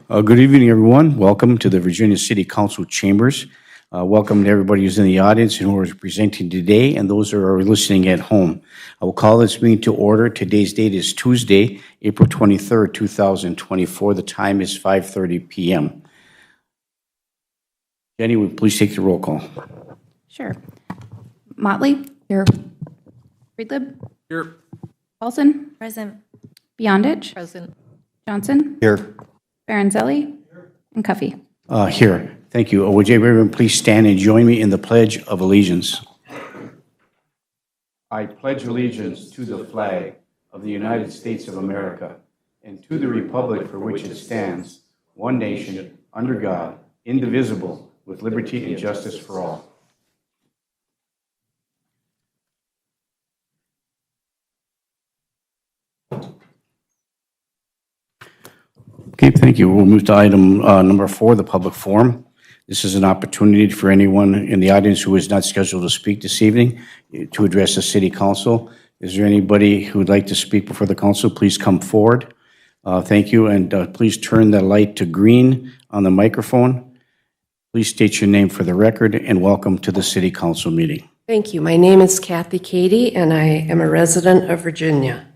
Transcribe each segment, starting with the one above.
Good evening, everyone. Welcome to the Virginia City Council Chambers. Welcome to everybody who's in the audience and who is presenting today and those who are listening at home. I will call this meeting to order. Today's date is Tuesday, April 23rd, 2024. The time is 5:30 p.m. Jenny, would you please take the roll call? Sure. Motley? Here. Friedlib? Here. Paulson? Present. Beyondich? Present. Johnson? Here. Baranzelli? And Cuffey. Here. Thank you. Would everyone please stand and join me in the Pledge of Allegiance? I pledge allegiance to the flag of the United States of America and to the republic for which it stands, one nation, under God, indivisible, with liberty and justice for all. Okay, thank you. We'll move to item number 4, the public forum. This is an opportunity for anyone in the audience who is not scheduled to speak this evening to address the City Council. Is there anybody who would like to speak before the council? Please come forward. Thank you, and please turn the light to green on the microphone. Please state your name for the record, and welcome to the City Council meeting. Thank you. My name is Kathy Cady, and I am a resident of Virginia.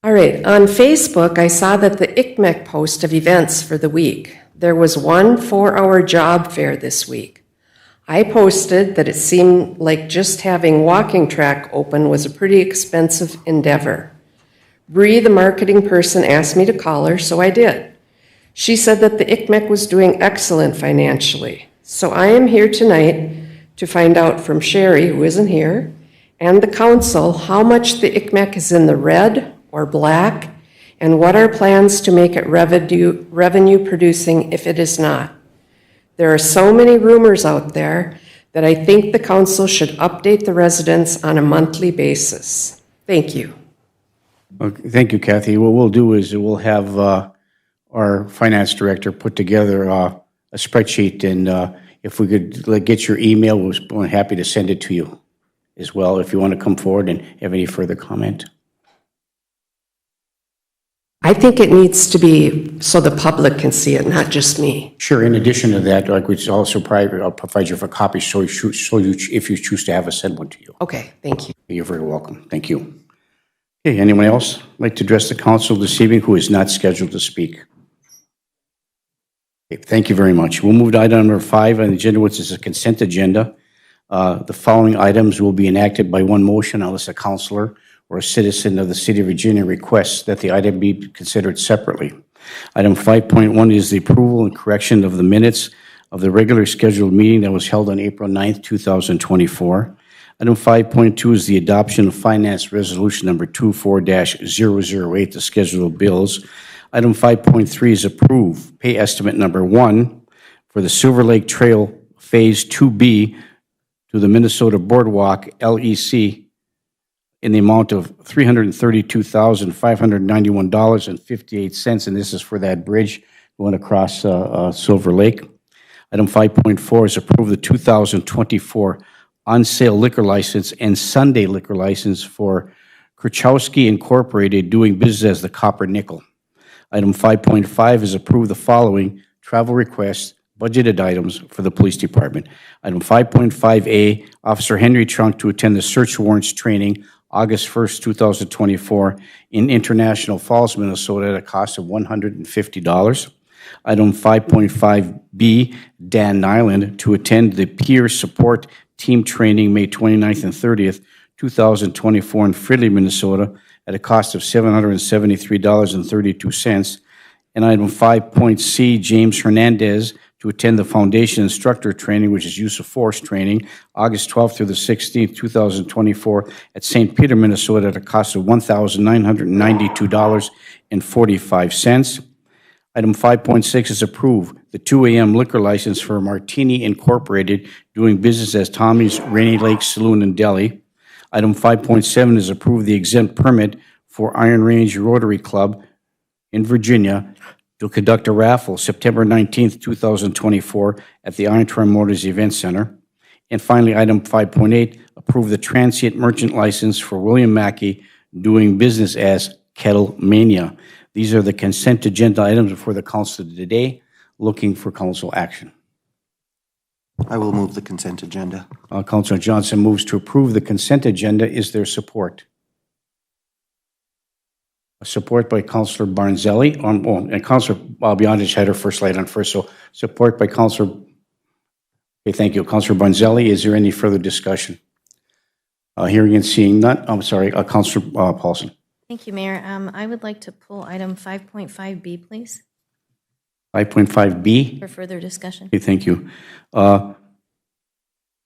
All right, on Facebook, I saw that the ICMEC post of events for the week. There was one 4-hour job fair this week. I posted that it seemed like just having walking track open was a pretty expensive endeavor. Bree, the marketing person, asked me to call her, so I did. She said that the ICMEC was doing excellent financially. So I am here tonight to find out from Sherry, who isn't here, and the council how much the ICMEC is in the red or black, and what are plans to make it revenue producing if it is not. There are so many rumors out there that I think the council should update the residents on a monthly basis. Thank you. Okay, thank you, Kathy. What we'll do is we'll have our finance director put together a spreadsheet, and if we could get your email, we're happy to send it to you as well if you want to come forward and have any further comment. I think it needs to be so the public can see it, not just me. Sure. In addition to that, we'd also I'll provide you with a copy so you, if you choose to have us, send one to you. Okay, thank you. You're very welcome. Thank you. Okay, anyone else like to address the council this evening who is not scheduled to speak? Okay, thank you very much. We'll move to item number 5 on the agenda, which is a consent agenda. The following items will be enacted by one motion unless a councilor or a citizen of the City of Virginia requests that the item be considered separately. Item 5.1 is the approval and correction of the minutes of the regular scheduled meeting that was held on April 9th, 2024. Item 5.2 is the adoption of Finance Resolution number 24-008, the schedule of bills. Item 5.3 is approve pay estimate number 1 for the Silver Lake Trail Phase 2B to the Minnesota Boardwalk LEC in the amount of $332,591.58, and this is for that bridge going across Silver Lake. Item 5.4 is approve the 2024 on-sale liquor license and Sunday liquor license for Kurchowski Incorporated, doing business as the Copper Nickel. Item 5.5 is approve the following travel requests, budgeted items for the police department. Item 5.5A, Officer Henry Trunk to attend the search warrants training August 1st, 2024 in International Falls, Minnesota at a cost of $150. Item 5.5B, Dan Nyland to attend the peer support team training May 29th and 30th, 2024 in Fridley, Minnesota at a cost of $773.32. And item 5.C, James Hernandez to attend the Foundation Instructor Training, which is Use of Force Training, August 12th through the 16th, 2024, at St. Peter, Minnesota, at a cost of $1,992.45. Item 5.6 is approve the 2 a.m. liquor license for Martini Incorporated, doing business as Tommy's Rainy Lake Saloon and Deli. Item 5.7 is approve the exempt permit for Iron Range Rotary Club in Virginia to conduct a raffle September 19th, 2024 at the Iron Tri Motors Event Center. And finally, item 5.8, approve the transient merchant license for William Mackey doing business as Kettle Mania. These are the consent agenda items before the council today. Looking for council action. I will move the consent agenda. Councilor Johnson moves to approve the consent agenda. Is there support? Support by Councilor Barnzelli. And Councilor Beyondich had her first light on first, so support by Councilor. Okay, thank you. Councilor Barnzelli, is there any further discussion? Hearing and seeing none. I'm sorry, Councilor Paulson. Thank you, Mayor. I would like to pull item 5.5B, please, 5.5B. for further discussion. Okay, thank you.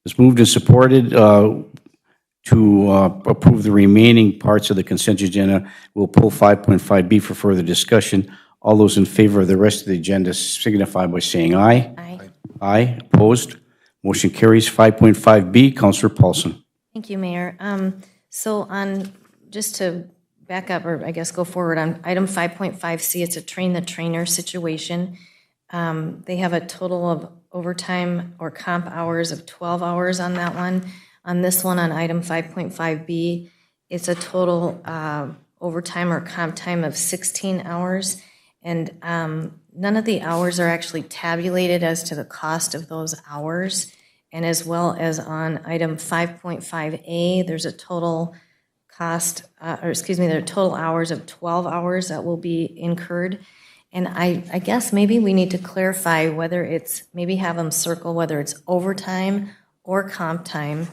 It's moved and supported to approve the remaining parts of the consent agenda. We'll pull 5.5B for further discussion. All those in favor of the rest of the agenda signify by saying aye. Aye. Aye. Opposed? Motion carries. 5.5B, Councilor Paulson. Thank you, Mayor. So just to back up, or I guess go forward, on item 5.5C, it's a train the trainer situation. They have a total of overtime or comp hours of 12 hours on that one. On this one, on item 5.5B, it's a total overtime or comp time of 16 hours. And none of the hours are actually tabulated as to the cost of those hours. And as well as on item 5.5A, there's a total cost, there are total hours of 12 hours that will be incurred. And I guess maybe we need to clarify whether it's, maybe have them circle whether it's overtime or comp time,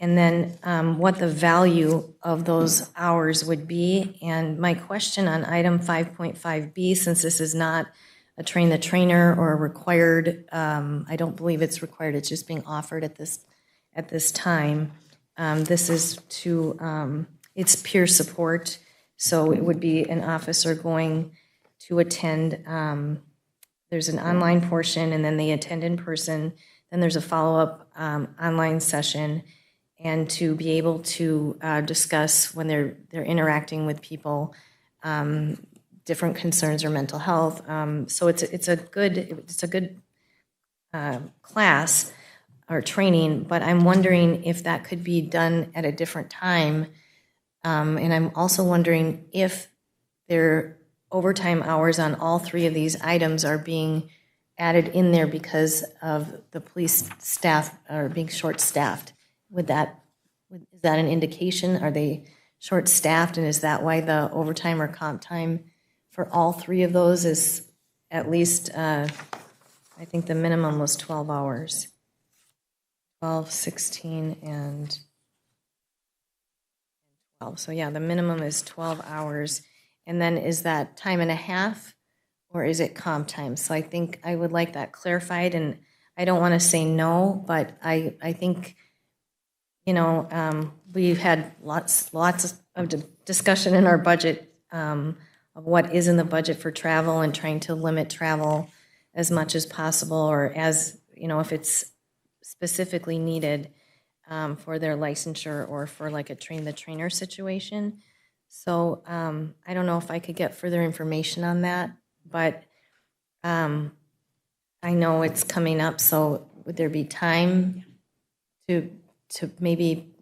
and then what the value of those hours would be. And my question on item 5.5B, since this is not a train the trainer or a required, I don't believe it's required, it's just being offered at this time. This is to, it's peer support, so it would be an officer going to attend. There's an online portion, and then they attend in person. Then there's a follow-up online session, and to be able to discuss when they're interacting with people, different concerns or mental health. So it's a good class or training, but I'm wondering if that could be done at a different time. And I'm also wondering if their overtime hours on all three of these items are being added in there because of the police staff are being short-staffed. Is that an indication? Are they short-staffed, and is that why the overtime or comp time for all three of those is at least, I think the minimum was 12 hours. 12, 16, and 12. So yeah, the minimum is 12 hours. And then is that time and a half, or is it comp time? So I think I would like that clarified, and I don't want to say no, but I think, we've had lots of discussion in our budget of what is in the budget for travel and trying to limit travel as much as possible, or as, if it's specifically needed for their licensure or for like a train the trainer situation. So I don't know if I could get further information on that, but I know it's coming up, so would there be time to maybe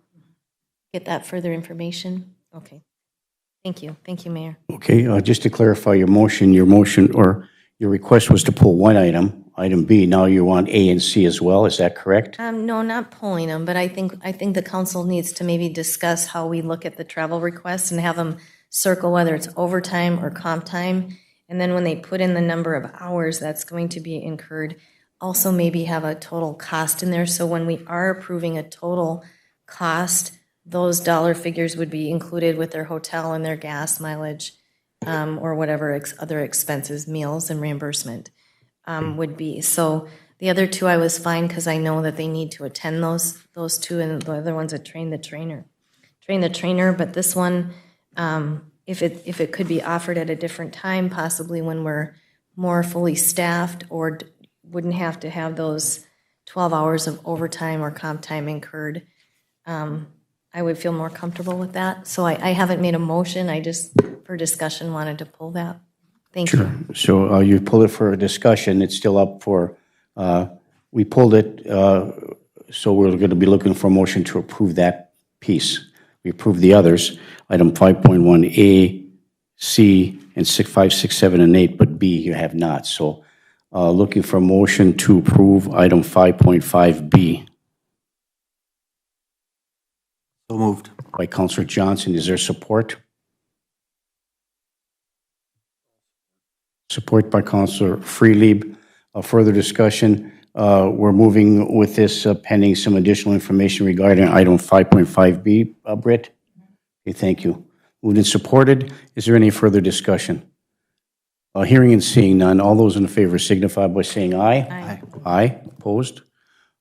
get that further information? Okay. Thank you. Thank you, Mayor. Okay, just to clarify your motion or your request was to pull one item B. Now you want A and C as well. Is that correct? No, not pulling them, but I think the council needs to maybe discuss how we look at the travel requests and have them circle whether it's overtime or comp time. And then when they put in the number of hours that's going to be incurred, also maybe have a total cost in there. So when we are approving a total cost, those dollar figures would be included with their hotel and their gas mileage, or whatever other expenses, meals and reimbursement would be. So the other two I was fine because I know that they need to attend those two, and the other one's a train the trainer. But this one, if it could be offered at a different time, possibly when we're more fully staffed, or wouldn't have to have those 12 hours of overtime or comp time incurred, I would feel more comfortable with that. So I haven't made a motion. I just, for discussion, wanted to pull that. Thank you. So you pull it for a discussion. It's still up for, we pulled it, So we're going to be looking for a motion to approve that piece. We approve the others, item 5.1A, C, and 5, 6, 7, and 8, but B you have not. So looking for a motion to approve item 5.5B So moved. by Councilor Johnson. Is there support? Support by Councilor Freelieb. Further discussion. We're moving with this pending some additional information regarding item 5.5B. Britt? Okay, thank you. Moved and supported. Is there any further discussion? Hearing and seeing none. All those in favor signify by saying aye. Aye. Aye. Opposed?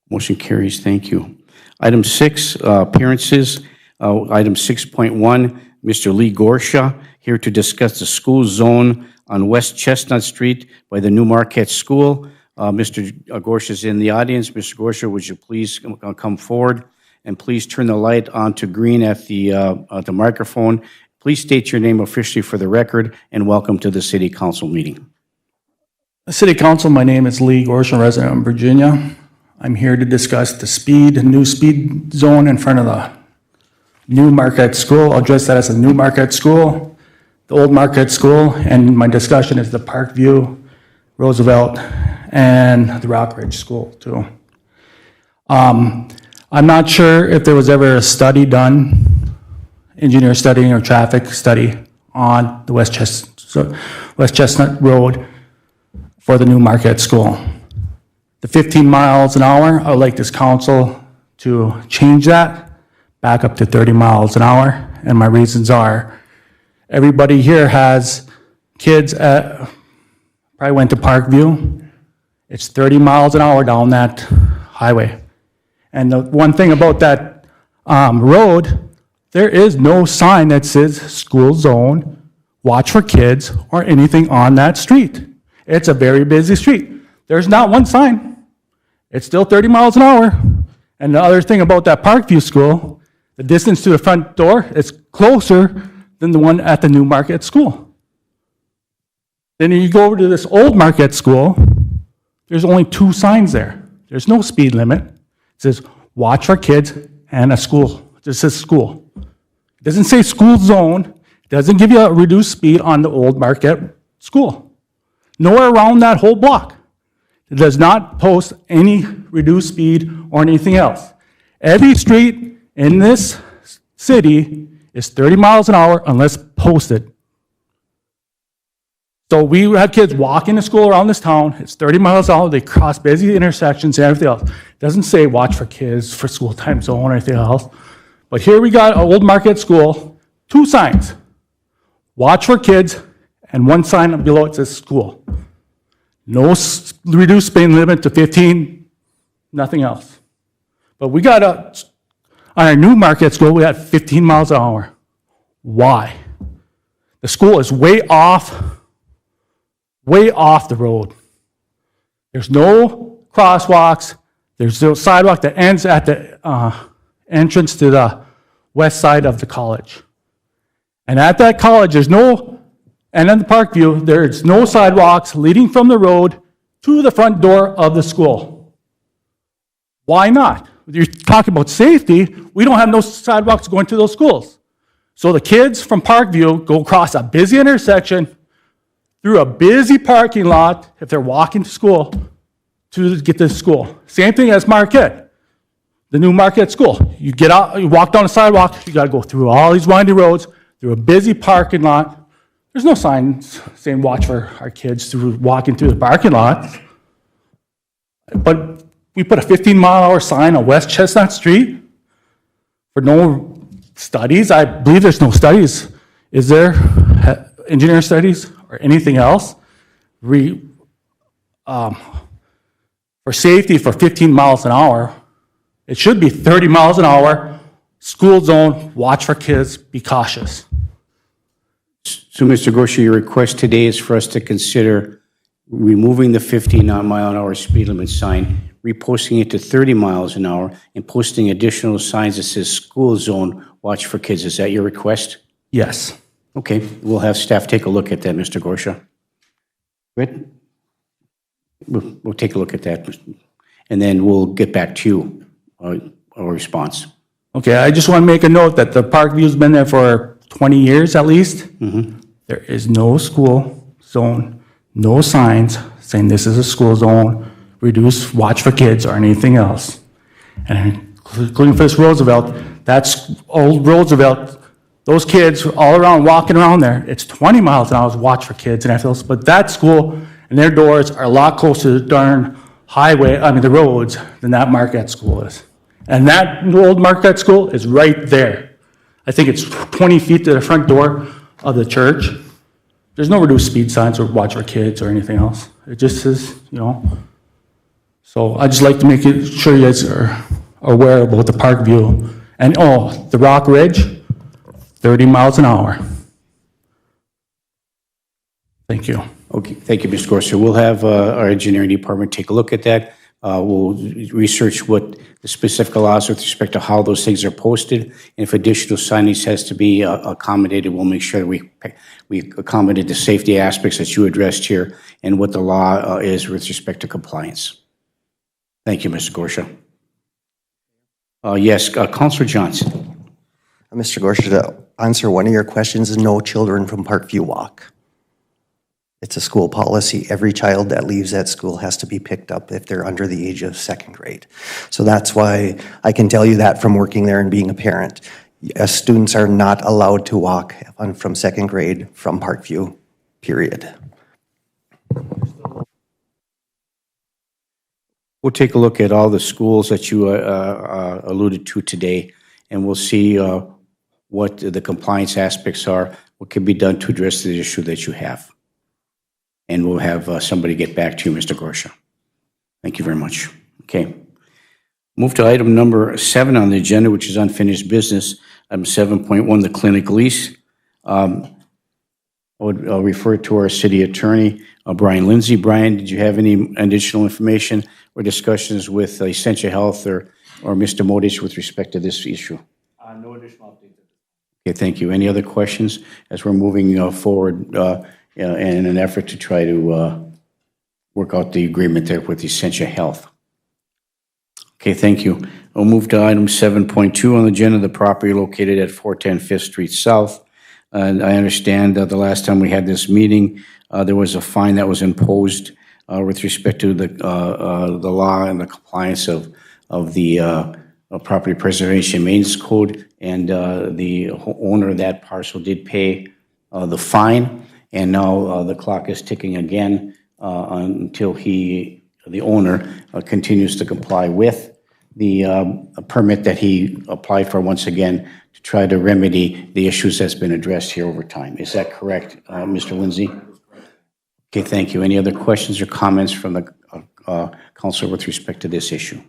Motion carries. Thank you. Item 6, appearances. Item 6.1, Mr. Lee Gorsha, here to discuss the school zone on West Chestnut Street by the New Marquette School. Mr. Gorsha is in the audience. Mr. Gorsha, would you please come forward? And please turn the light on to green at the microphone. Please state your name officially for the record, and welcome to the City Council meeting. City Council, my name is Lee Gorsha, resident of Virginia. I'm here to discuss the new speed zone in front of the New Marquette School. I'll address that as the New Marquette School, the Old Marquette School, and my discussion is the Parkview, Roosevelt, and the Rockridge School too. I'm not sure if there was ever a study done, engineer study or traffic study on the West Chestnut Road for the New Marquette School. The 15 miles an hour, I would like this council to change that back up to 30 miles an hour. And my reasons are, everybody here has kids probably went to Parkview. It's 30 miles an hour down that highway. And the one thing about that road, there is no sign that says school zone, watch for kids, or anything on that street. It's a very busy street. There's not one sign. It's still 30 miles an hour. And the other thing about that Parkview School, the distance to the front door is closer than the one at the New Marquette School. Then you go over to this Old Marquette School, there's only 2 signs there. There's no speed limit. It says watch for kids and a school. It just says school. It doesn't say school zone. It doesn't give you a reduced speed on the Old Marquette School. Nowhere around that whole block. It does not post any reduced speed or anything else. Every street in this city is 30 miles an hour unless posted. So we have kids walking to school around this town. It's 30 miles an hour. They cross busy intersections and everything else. It doesn't say watch for kids for school time zone or anything else. But here we got an Old Marquette School, 2 signs. Watch for kids, and 1 sign below it says school. No reduced speed limit to 15, nothing else. But we got on our New Marquette School, we had 15 miles an hour. Why? The school is way off the road. There's no crosswalks. There's no sidewalk that ends at the entrance to the west side of the college. And at that college, and in the Parkview, there's no sidewalks leading from the road to the front door of the school. Why not? You're talking about safety. We don't have no sidewalks going to those schools. So the kids from Parkview go across a busy intersection through a busy parking lot if they're walking to school to get to school. Same thing as Marquette, the New Marquette School. You get out, you walk down the sidewalk, you got to go through all these windy roads, through a busy parking lot. There's no signs saying watch for our kids through walking through the parking lot. But we put a 15-mile-an-hour sign on West Chestnut Street for no studies. I believe there's no studies. Is there engineering studies or anything else? For safety for 15 miles an hour, it should be 30 miles an hour, school zone, watch for kids, be cautious. So, Mr. Gorsha, your request today is for us to consider removing the 15-mile-an-hour speed limit sign, reposting it to 30 miles an hour, and posting additional signs that says school zone, watch for kids. Is that your request? Yes. Okay, we'll have staff take a look at that, Mr. Gorsha. Good? We'll take a look at that, and then we'll get back to you a response. Okay, I just want to make a note that the Parkview's been there for 20 years at least. There is no school zone, no signs saying this is a school zone, reduce, watch for kids, or anything else. And including for this Roosevelt, that's old Roosevelt, those kids all around, walking around there, it's 20 miles an hour, watch for kids and everything else. But that school and their doors are a lot closer to the darn the roads than that Marquette school is. And that old Marquette school is right there. I think it's 20 feet to the front door of the church. There's no reduced speed signs or watch for kids or anything else. It just says, So I just like to make it sure you guys are aware about the Parkview. And the Rock Ridge, 30 miles an hour. Thank you. Okay, thank you, Mr. Gorsuch. We'll have our engineering department take a look at that. We'll research what the specific laws with respect to how those things are posted. And if additional signage has to be accommodated, we'll make sure that we accommodate the safety aspects that you addressed here and what the law is with respect to compliance. Thank you, Mr. Gorsuch. Yes, Councilor Johnson. Mr. Gorsuch, to answer one of your questions, no children from Parkview walk. It's a school policy. Every child that leaves that school has to be picked up if they're under the age of 2nd grade. So that's why I can tell you that from working there and being a parent. Students are not allowed to walk from 2nd grade from Parkview, period. We'll take a look at all the schools that you alluded to today, and we'll see what the compliance aspects are, what can be done to address the issue that you have. And we'll have somebody get back to you, Mr. Gorsuch. Thank you very much. Okay. Move to item number 7 on the agenda, which is unfinished business. Item 7.1, the clinic lease. I'll refer to our city attorney, Brian Lindsay. Brian, did you have any additional information or discussions with Essentia Health or Mr. Modich with respect to this issue? No additional updates. Okay, thank you. Any other questions as we're moving forward in an effort to try to work out the agreement there with Essentia Health? Okay, thank you. We'll move to item 7.2 on the agenda, the property located at 410 5th Street South. And I understand that the last time we had this meeting, there was a fine that was imposed with respect to the law and the compliance of the Property Preservation Maintenance Code, and the owner of that parcel did pay the fine, and now the clock is ticking again until the owner continues to comply with the permit that he applied for once again to try to remedy the issues that's been addressed here over time. Is that correct, Mr. Lindsay? Okay, thank you. Any other questions or comments from the council with respect to this issue?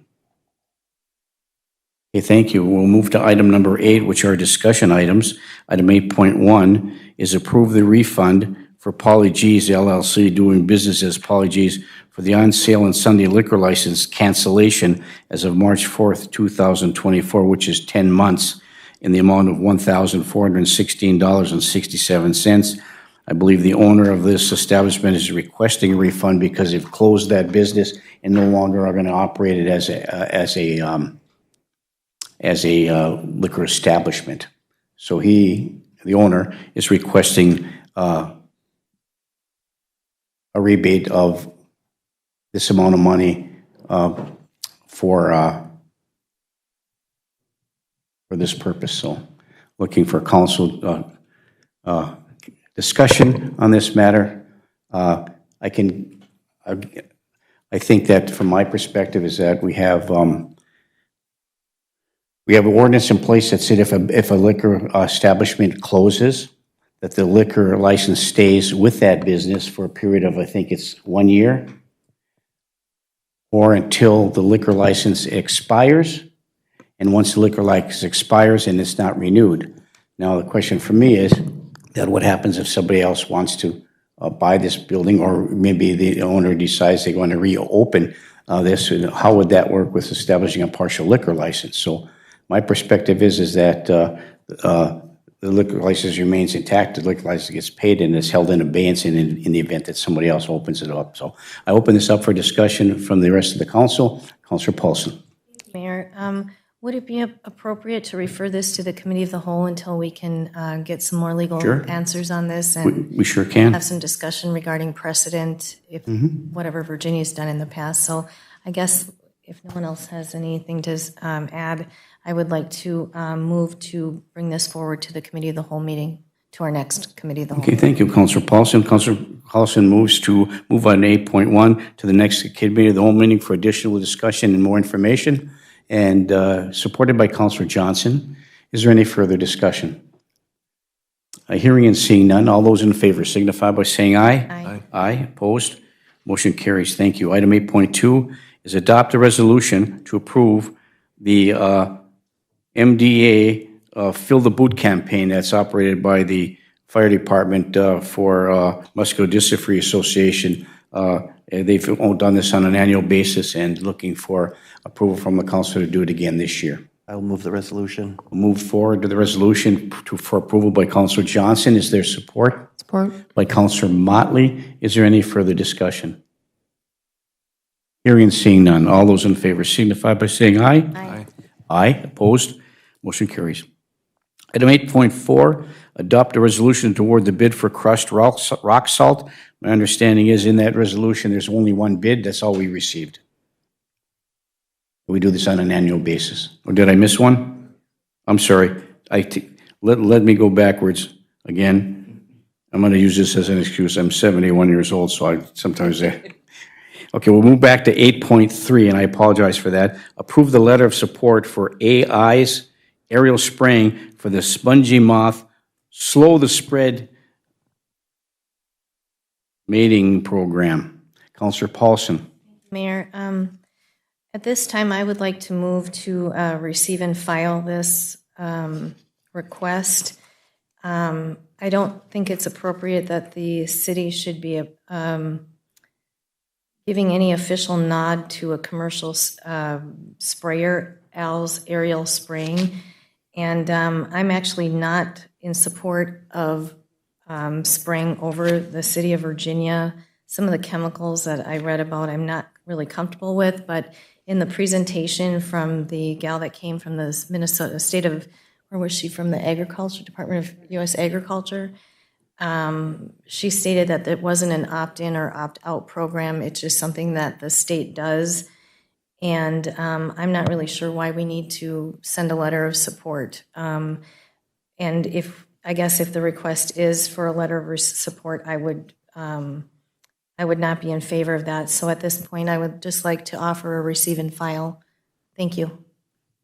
Okay, thank you. We'll move to item number 8, which are discussion items. Item 8.1 is approve the refund for Polly G's LLC doing business as Polly G's for the on-sale and Sunday liquor license cancellation as of March 4th, 2024, which is 10 months, in the amount of $1,416.67. I believe the owner of this establishment is requesting a refund because they've closed that business and no longer are going to operate it as a liquor establishment. So the owner, is requesting a rebate of this amount of money for this purpose. So looking for council discussion on this matter. I think that from my perspective is that we have an ordinance in place that said if a liquor establishment closes, that the liquor license stays with that business for a period of, I think it's 1 year, or until the liquor license expires. And once the liquor license expires and it's not renewed. Now the question for me is that what happens if somebody else wants to buy this building, or maybe the owner decides they want to reopen this, and how would that work with establishing a partial liquor license? So my perspective is that the liquor license remains intact, the liquor license gets paid, and is held in abeyance in the event that somebody else opens it up. So I open this up for discussion from the rest of the council. Councilor Paulson. Mayor, would it be appropriate to refer this to the committee of the whole until we can get some more legal Sure. answers on this and We sure can. have some discussion regarding precedent, if whatever Virginia's done in the past? So I guess if no one else has anything to add, I would like to move to bring this forward to the committee of the whole meeting, to our next committee of the whole. Okay, thank you, Councilor Paulson. Councilor Paulson moves to move on 8.1 to the next committee of the whole meeting for additional discussion and more information, and supported by Councilor Johnson. Is there any further discussion? Hearing and seeing none, all those in favor signify by saying aye. Aye. Aye, opposed? Motion carries. Thank you. Item 8.2 is adopt a resolution to approve the MDA Fill the Boot campaign that's operated by the Fire Department for Muscular Dystrophy Association. They've done this on an annual basis and looking for approval from the council to do it again this year. I will move the resolution. We'll move forward to the resolution for approval by Councilor Johnson. Is there support? Support. By Councilor Motley. Is there any further discussion? Hearing and seeing none. All those in favor signify by saying aye. Aye. Aye. Opposed? Motion carries. Item 8.4, adopt a resolution to award the bid for crushed rock salt. My understanding is in that resolution, there's only one bid. That's all we received. We do this on an annual basis. Or did I miss one? I'm sorry. Let me go backwards again. I'm going to use this as an excuse. I'm 71 years old, so I sometimes... Okay, we'll move back to 8.3, and I apologize for that. Approve the letter of support for AI's aerial spraying for the spongy moth slow the spread mating program. Councilor Paulson. Mayor, at this time, I would like to move to receive and file this request. I don't think it's appropriate that the city should be giving any official nod to a commercial sprayer, Al's aerial spraying. And I'm actually not in support of spraying over the city of Virginia. Some of the chemicals that I read about, I'm not really comfortable with, but in the presentation from the gal that came from the Minnesota state of, where was she from, the Agriculture, Department of U.S. Agriculture, she stated that it wasn't an opt-in or opt-out program. It's just something that the state does. And I'm not really sure why we need to send a letter of support. And I guess if the request is for a letter of support, I would not be in favor of that. So at this point, I would just like to offer a receive and file. Thank you.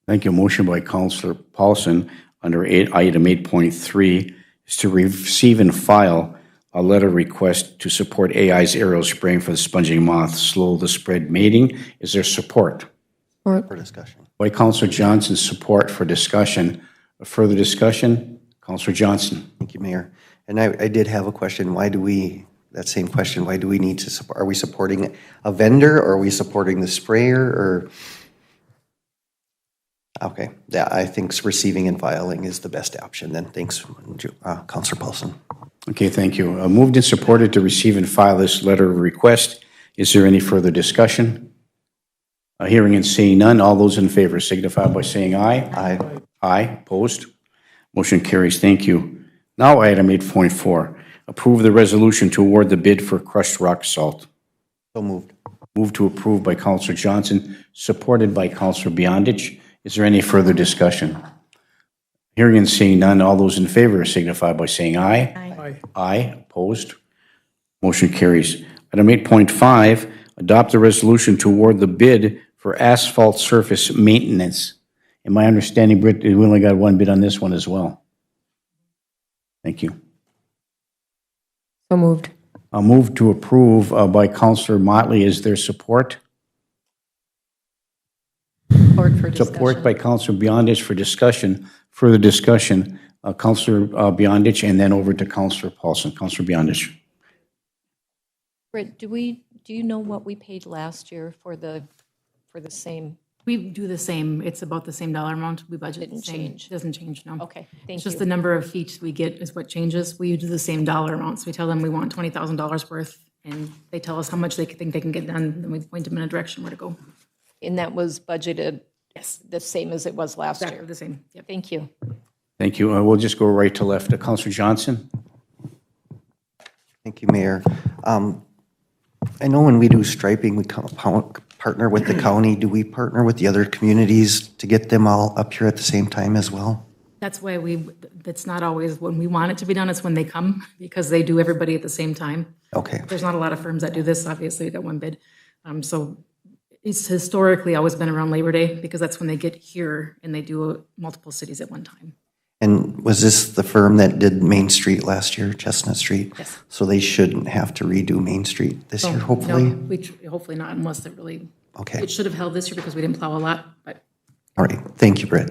Thank you. Motion by Councilor Paulson under item 8.3 is to receive and file a letter request to support AI's aerial spraying for the sponging moth slow the spread mating. Is there support? For discussion. By Councilor Johnson, support for discussion. Further discussion? Councilor Johnson. Thank you, Mayor. And I did have a question. That same question, why do we need to support? Are we supporting a vendor or are we supporting the sprayer or? Okay, yeah, I think receiving and filing is the best option then. Thanks, Councilor Paulson. Okay, thank you. Moved and supported to receive and file this letter of request. Is there any further discussion? Hearing and seeing none, all those in favor signify by saying aye. Aye. Aye. Opposed? Motion carries. Thank you. Now item 8.4, approve the resolution to award the bid for crushed rock salt. So moved. Moved to approve by Councilor Johnson, supported by Councilor Beyondich. Is there any further discussion? Hearing and seeing none, all those in favor signify by saying aye. Aye. Aye. Opposed? Motion carries. Item 8.5, adopt a resolution to award the bid for asphalt surface maintenance. In my understanding, Britt, we only got one bid on this one as well. Thank you. So moved. A move to approve by Councilor Motley. Is there support? Support for discussion. Support by Councilor Beyondich for discussion. Further discussion, Councilor Beyondich, and then over to Councilor Paulson. Councilor Beyondich. Britt, do you know what we paid last year for the same? We do the same, it's about the same dollar amount, we budget the Didn't same. change. Doesn't change, no. Okay, thank It's just you. the number of feet we get is what changes. We do the same dollar amounts. We tell them we want $20,000 worth, and they tell us how much they think they can get done, then we point them in a direction where to go. And that was budgeted Yes, the same as it was last Exactly year. the same. Yep. Thank you. Thank you. We'll just go right to left. Counselor Johnson? Thank you, Mayor. I know when we do striping, we partner with the county. Do we partner with the other communities to get them all up here at the same time as well? That's why that's not always when we want it to be done, it's when they come, because they do everybody at the same time. Okay, There's not a lot of firms that do this, obviously, we got one bid. So it's historically always been around Labor Day, because that's when they get here and they do multiple cities at one time. and was this the firm that did Main Street last year, Chestnut Street? Yes. So they shouldn't have to redo Main Street this year, No, hopefully? hopefully not, unless it really, Okay, it should have held this year because we didn't plow a lot, but all right, thank you, Britt.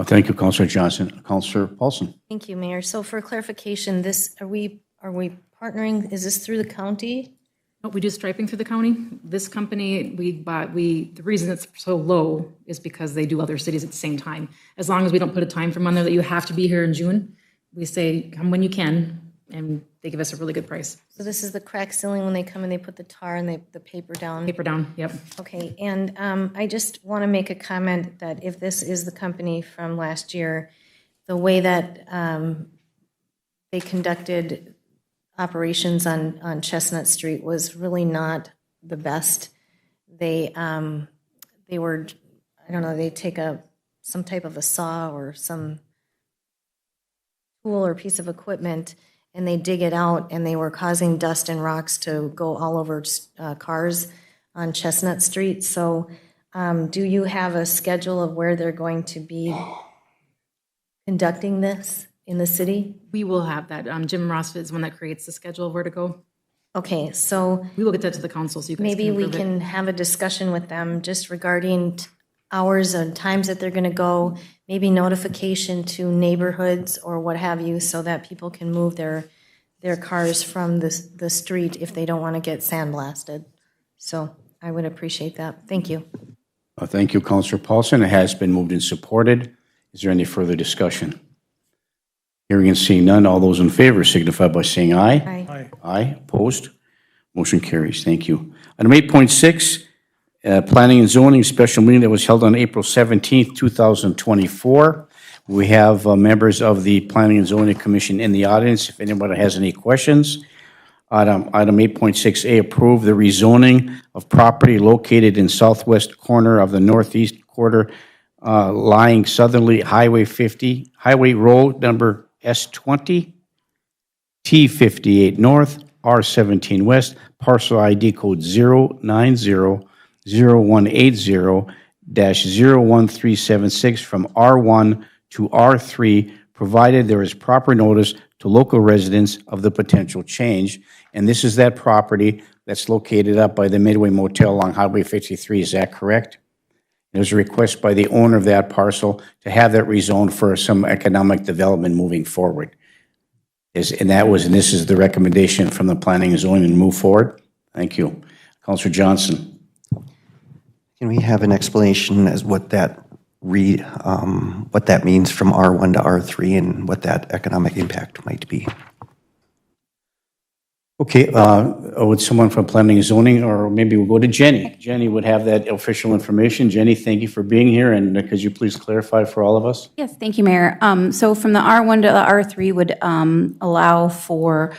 Thank you, Counselor Johnson. Counselor Paulson? Thank you, Mayor. So for clarification, are we partnering, is this through the county? no, we do striping through the county. This company, the reason it's so low is because they do other cities at the same time. As long as we don't put a time frame on there that you have to be here in June, we say, come when you can, and they give us a really good price. So this is the crack ceiling when they come and they put the tar and the paper down? Paper down, yep. Okay, and I just want to make a comment that if this is the company from last year, the way that they conducted operations on Chestnut Street was really not the best. They were, I don't know, they take some type of a saw or some tool or piece of equipment and they dig it out, and they were causing dust and rocks to go all over cars on Chestnut Street. So do you have a schedule of where they're going to be conducting this in the city? We will have that. Jim Ross is the one that creates the schedule of where to go. Okay, so We will get that to the council so you guys maybe can we approve it. can have a discussion with them just regarding hours and times that they're going to go, maybe notification to neighborhoods or what have you, so that people can move their cars from the street if they don't want to get sandblasted. So I would appreciate that. Thank you. Thank you, Counselor Paulson. It has been moved and supported. Is there any further discussion? Hearing and seeing none, all those in favor signify by saying aye. Aye. Aye, opposed? Motion carries. Thank you. Item 8.6, Planning and Zoning Special Meeting that was held on April 17th, 2024. We have members of the Planning and Zoning Commission in the audience. If anybody has any questions. Item 8.6A, approve the rezoning of property located in southwest corner of the northeast quarter, lying southerly Highway 50, Highway Road number S20, T58 North, R17 West, parcel ID code 090-0180-01376 from R1 to R3, provided there is proper notice to local residents of the potential change. And this is that property that's located up by the Midway Motel along Highway 53. Is that correct? There's a request by the owner of that parcel to have that rezoned for some economic development moving forward. And this is the recommendation from the Planning and Zoning and move forward. Thank you. Councilor Johnson. Can we have an explanation as what that means from R1 to R3 and what that economic impact might be? Okay, would someone from Planning and Zoning, or maybe we'll go to Jenny. Jenny would have that official information. Jenny, thank you for being here, and could you please clarify for all of us? Yes, thank you, Mayor. So from the R1 to the R3 would allow for,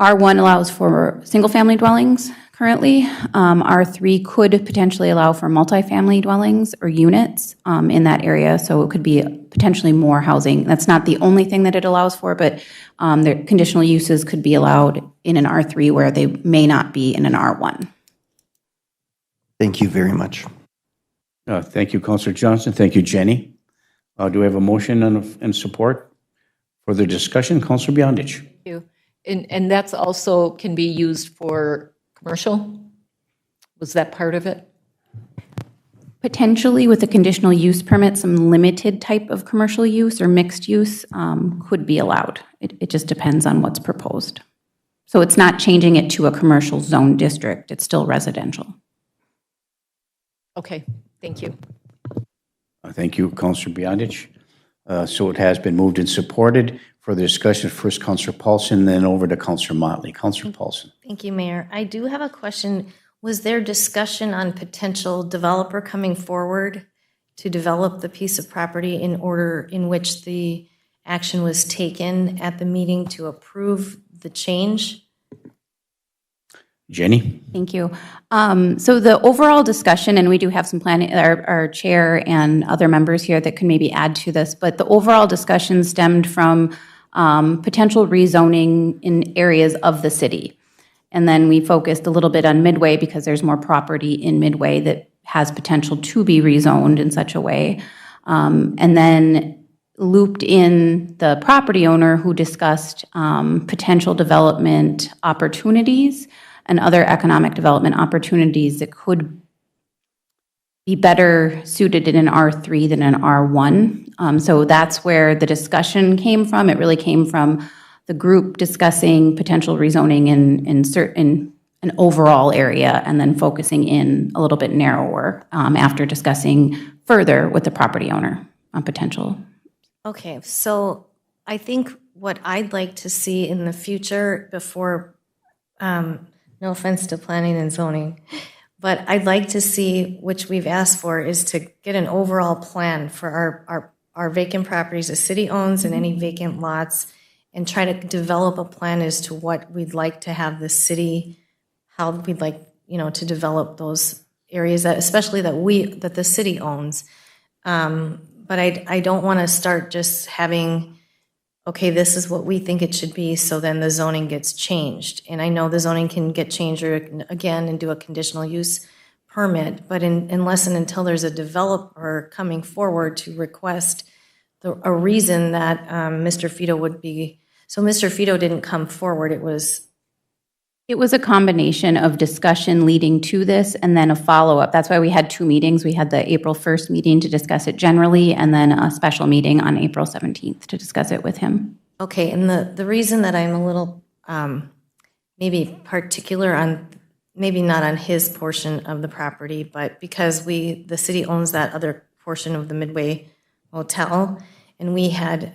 R1 allows for single-family dwellings currently. R3 could potentially allow for multifamily dwellings or units in that area, so it could be potentially more housing. That's not the only thing that it allows for, but the conditional uses could be allowed in an R3 where they may not be in an R1. Thank you very much. Thank you, Councilor Johnson. Thank you, Jenny. Do we have a motion and support for the discussion? Councilor Beyondich. Thank you. And that's also can be used for commercial? Was that part of it? Potentially with a conditional use permit, some limited type of commercial use or mixed use could be allowed. It just depends on what's proposed. So it's not changing it to a commercial zone district. It's still residential. Okay, thank you. Thank you, Councilor Beyondich. So it has been moved and supported. For the discussion, first Councilor Paulson, then over to Councilor Motley. Councilor Paulson. Thank you, Mayor. I do have a question. Was there discussion on potential developer coming forward to develop the piece of property in order in which the action was taken at the meeting to approve the change? Jenny? Thank you. So the overall discussion, and we do have some planning, our chair and other members here that can maybe add to this, but the overall discussion stemmed from potential rezoning in areas of the city. And then we focused a little bit on Midway because there's more property in Midway that has potential to be rezoned in such a way. And then looped in the property owner who discussed potential development opportunities and other economic development opportunities that could be better suited in an R3 than an R1. So that's where the discussion came from. It really came from the group discussing potential rezoning in an overall area and then focusing in a little bit narrower after discussing further with the property owner on potential. Okay, so I think what I'd like to see in the future before, no offense to planning and zoning, but I'd like to see, which we've asked for, is to get an overall plan for our vacant properties the city owns and any vacant lots, and try to develop a plan as to what we'd like to have the city, how we'd like, to develop those areas that, especially that the city owns. But I don't want to start just having, okay, this is what we think it should be, so then the zoning gets changed. And I know the zoning can get changed again and do a conditional use permit, but unless and until there's a developer coming forward to request a reason that Mr. Fito would be, so Mr. Fito didn't come forward, it was a combination of discussion leading to this and then a follow-up. That's why we had two meetings. We had the April 1st meeting to discuss it generally and then a special meeting on April 17th to discuss it with him. Okay, and the reason that I'm a little maybe particular on, maybe not on his portion of the property, but because the city owns that other portion of the Midway Motel, and we had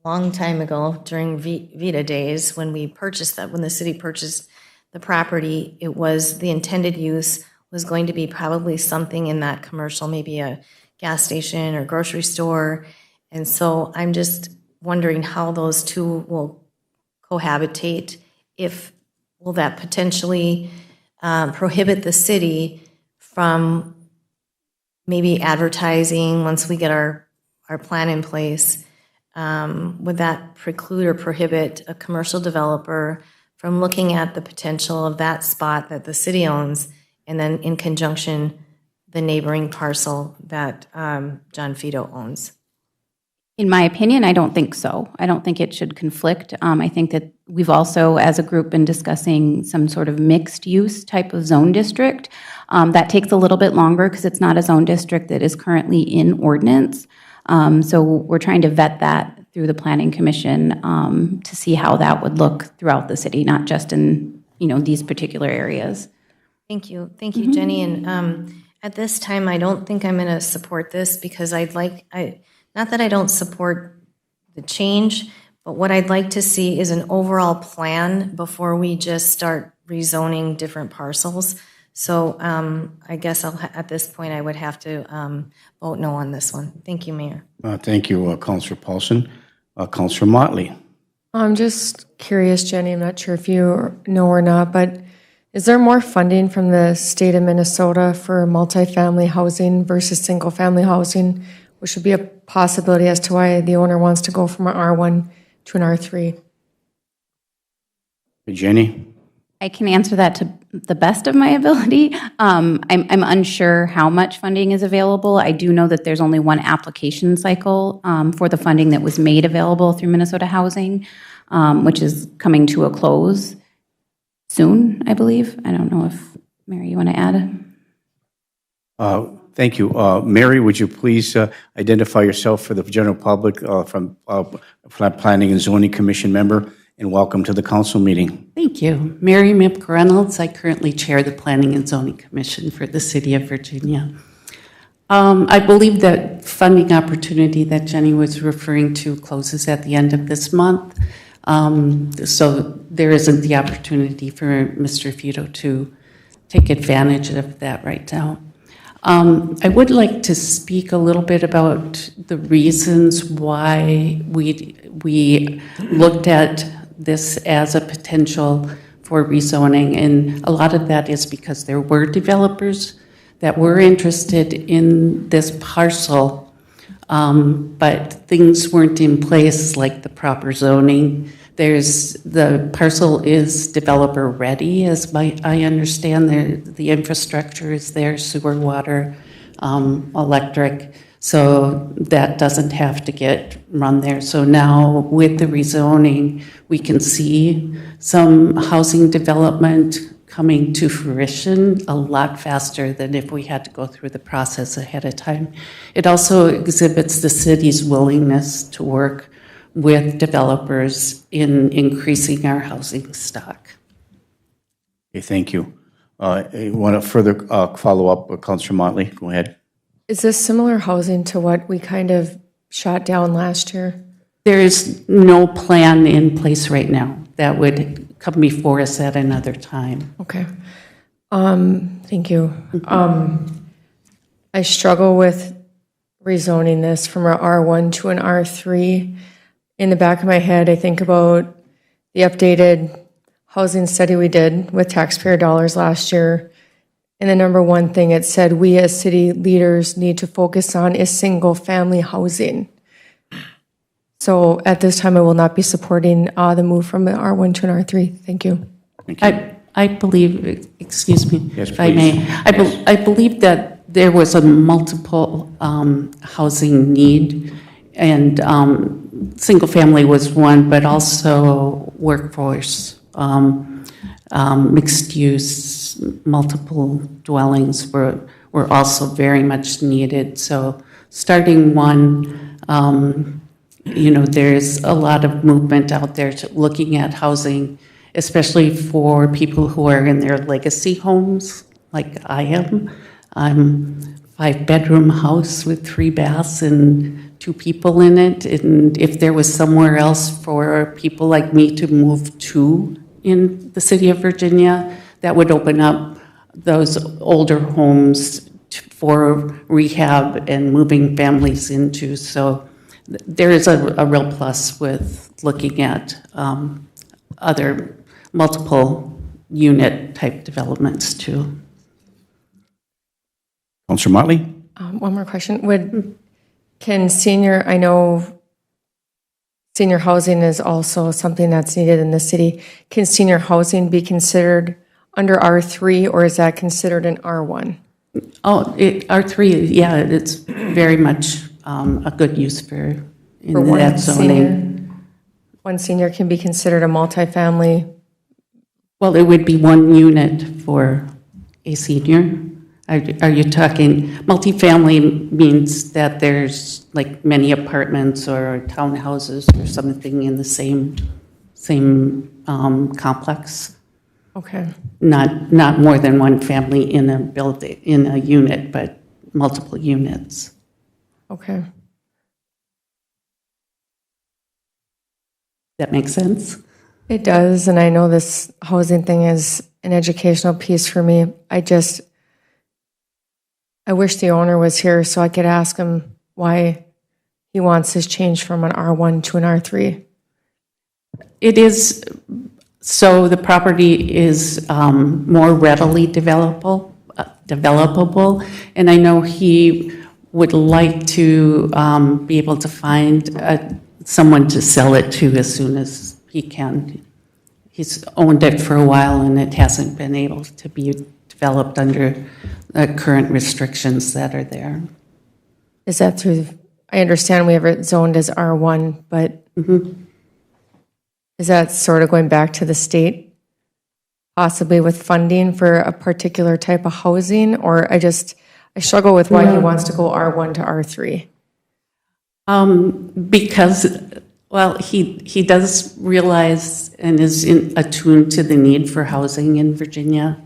long time ago during Vita days when we purchased that, when the city purchased the property, it was the intended use was going to be probably something in that commercial, maybe a gas station or grocery store. And so I'm just wondering how those two will cohabitate. Will that potentially prohibit the city from maybe advertising once we get our plan in place? Would that preclude or prohibit a commercial developer from looking at the potential of that spot that the city owns and then in conjunction the neighboring parcel that John Fito owns? In my opinion, I don't think so. I don't think it should conflict. I think that we've also, as a group, been discussing some sort of mixed-use type of zone district. That takes a little bit longer because it's not a zone district that is currently in ordinance. So we're trying to vet that through the Planning Commission to see how that would look throughout the city, not just in these particular areas. Thank you, Jenny. And at this time, I don't think I'm going to support this because not that I don't support the change, but what I'd like to see is an overall plan before we just start rezoning different parcels. So I guess at this point I would have to vote no on this one. Thank you, Mayor. Thank you, Councilor Paulson. Councilor Motley. I'm just curious, Jenny, I'm not sure if you know or not, but is there more funding from the state of Minnesota for multifamily housing versus single-family housing, which would be a possibility as to why the owner wants to go from an R1 to an R3? Jenny? I can answer that to the best of my ability. I'm unsure how much funding is available. I do know that there's only one application cycle for the funding that was made available through Minnesota Housing, which is coming to a close soon, I believe. I don't know if, Mary, you want to add? Thank you. Mary, would you please identify yourself for the general public from Planning and Zoning Commission member, and welcome to the council meeting. Thank you. Mary Mipk Reynolds. I currently chair the Planning and Zoning Commission for the City of Virginia. I believe that funding opportunity that Jenny was referring to closes at the end of this month. So there isn't the opportunity for Mr. Fito to take advantage of that right now. I would like to speak a little bit about the reasons why we looked at this as a potential for rezoning, and a lot of that is because there were developers that were interested in this parcel, but things weren't in place like the proper zoning. The parcel is developer ready, as I understand. The infrastructure is there, sewer, water, electric, so that doesn't have to get run there. So now with the rezoning, we can see some housing development coming to fruition a lot faster than if we had to go through the process ahead of time. It also exhibits the city's willingness to work with developers in increasing our housing stock. Okay, thank you. You want to further follow up, Councilor Motley? Go ahead. Is this similar housing to what we kind of shot down last year? There is no plan in place right now. That would come before us at another time. Okay. Thank you. I struggle with rezoning this from an R1 to an R3. In the back of my head, I think about the updated housing study we did with taxpayer dollars last year. And the number one thing it said we as city leaders need to focus on is single-family housing. So at this time, I will not be supporting the move from an R1 to an R3. Thank you. I believe, excuse me, Yes, if I may, please. I believe that there was a multiple housing need, and single family was one, but also workforce, mixed use, multiple dwellings were also very much needed. So starting one, there's a lot of movement out there looking at housing, especially for people who are in their legacy homes, like I am. I'm a 5-bedroom house with 3 baths and 2 people in it. And if there was somewhere else for people like me to move to in the city of Virginia, that would open up those older homes for rehab and moving families into. So there is a real plus with looking at other multiple unit type developments too. Councilor Motley? One more question. Can senior, I know senior housing is also something that's needed in the city. Can senior housing be considered under R3, or is that considered an R1? Oh, R3, yeah, it's very much a good use for one that zoning. senior? One senior can be considered a multifamily? Well, it would be 1 unit for a senior. Are you talking, multifamily means that there's like many apartments or townhouses or something in the same complex? Okay. Not more than one family in a building, in a unit, but multiple units. Okay. That makes sense? It does, and I know this housing thing is an educational piece for me. I wish the owner was here so I could ask him why he wants his change from an R1 to an R3. It is, so the property is more readily developable, and I know he would like to be able to find someone to sell it to as soon as he can. He's owned it for a while and it hasn't been able to be developed under the current restrictions that are there. Is that through, I understand we have it zoned as R1, but is that sort of going back to the state, possibly with funding for a particular type of housing? Or I struggle with why he wants to go R1 to R3. Because, well, he does realize and is attuned to the need for housing in Virginia.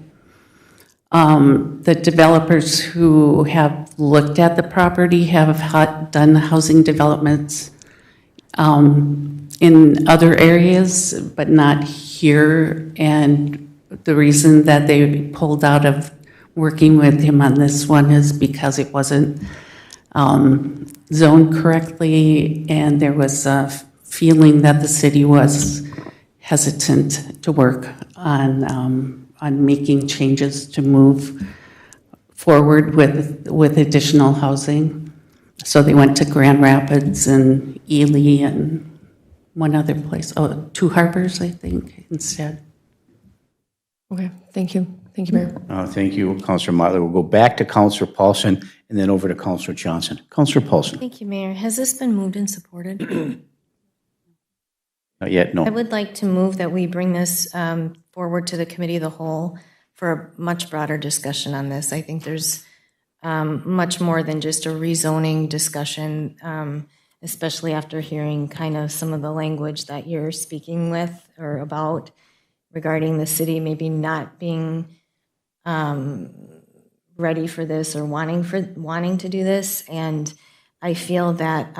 The developers who have looked at the property have done housing developments in other areas, but not here. And the reason that they pulled out of working with him on this one is because it wasn't zoned correctly, and there was a feeling that the city was hesitant to work on making changes to move forward with additional housing. So they went to Grand Rapids and Ely and one other place, Two Harbors, I think, instead. Okay, thank you. Thank you, Mayor. Thank you, Councilor Motley. We'll go back to Councilor Paulson and then over to Councilor Johnson. Councilor Paulson. Thank you, Mayor. Has this been moved and supported? Not yet, no. I would like to move that we bring this forward to the committee of the whole for a much broader discussion on this. I think there's much more than just a rezoning discussion, especially after hearing kind of some of the language that you're speaking with or about regarding the city maybe not being ready for this or wanting to do this. And I feel that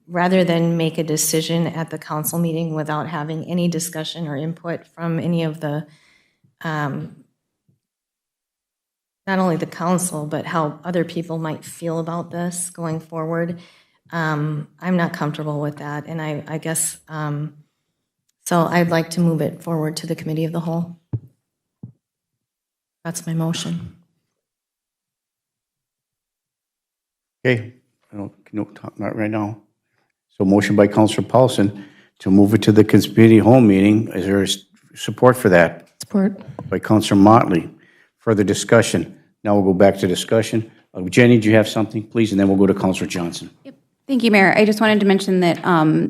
rather than make a decision at the council meeting without having any discussion or input from any of the, not only the council, but how other people might feel about this going forward, I'm not comfortable with that. And I guess, so I'd like to move it forward to the committee of the whole. That's my motion. Okay, not right now. So motion by Councilor Paulson to move it to the committee whole meeting. Is there support for that? Support. By Councilor Motley. Further discussion. Now we'll go back to discussion. Jenny, do you have something, please? And then we'll go to Councilor Johnson. Thank you, Mayor. I just wanted to mention that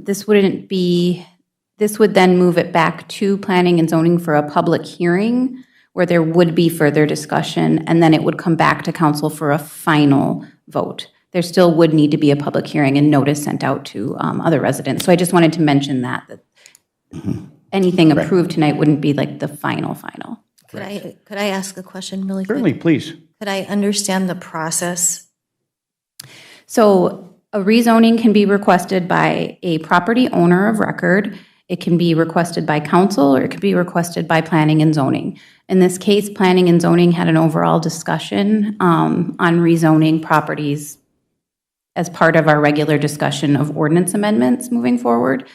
this would then move it back to planning and zoning for a public hearing where there would be further discussion, and then it would come back to council for a final vote. There still would need to be a public hearing and notice sent out to other residents. So I just wanted to mention that anything approved tonight wouldn't be like the final. Could I ask a question really quick? Certainly, please. Could I understand the process? So a rezoning can be requested by a property owner of record. It can be requested by council, or it could be requested by planning and zoning. In this case, planning and zoning had an overall discussion on rezoning properties as part of our regular discussion of ordinance amendments moving forward.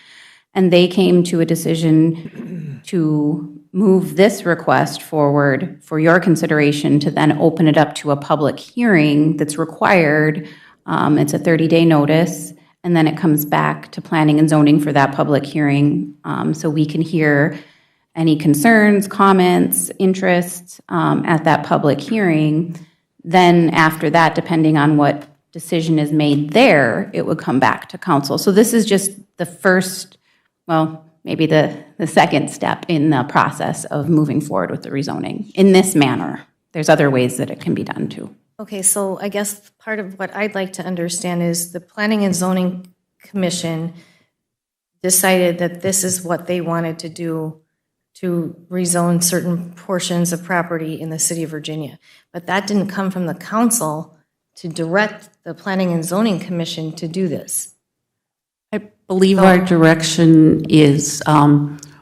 And they came to a decision to move this request forward for your consideration to then open it up to a public hearing that's required. It's a 30-day notice, and then it comes back to planning and zoning for that public hearing, so we can hear any concerns, comments, interests at that public hearing. Then after that, depending on what decision is made there, it would come back to council. So this is just the first, well, maybe the second step in the process of moving forward with the rezoning in this manner. There's other ways that it can be done too. Okay, so I guess part of what I'd like to understand is the Planning and Zoning Commission decided that this is what they wanted to do to rezone certain portions of property in the city of Virginia. But that didn't come from the council to direct the Planning and Zoning Commission to do this. I believe our direction is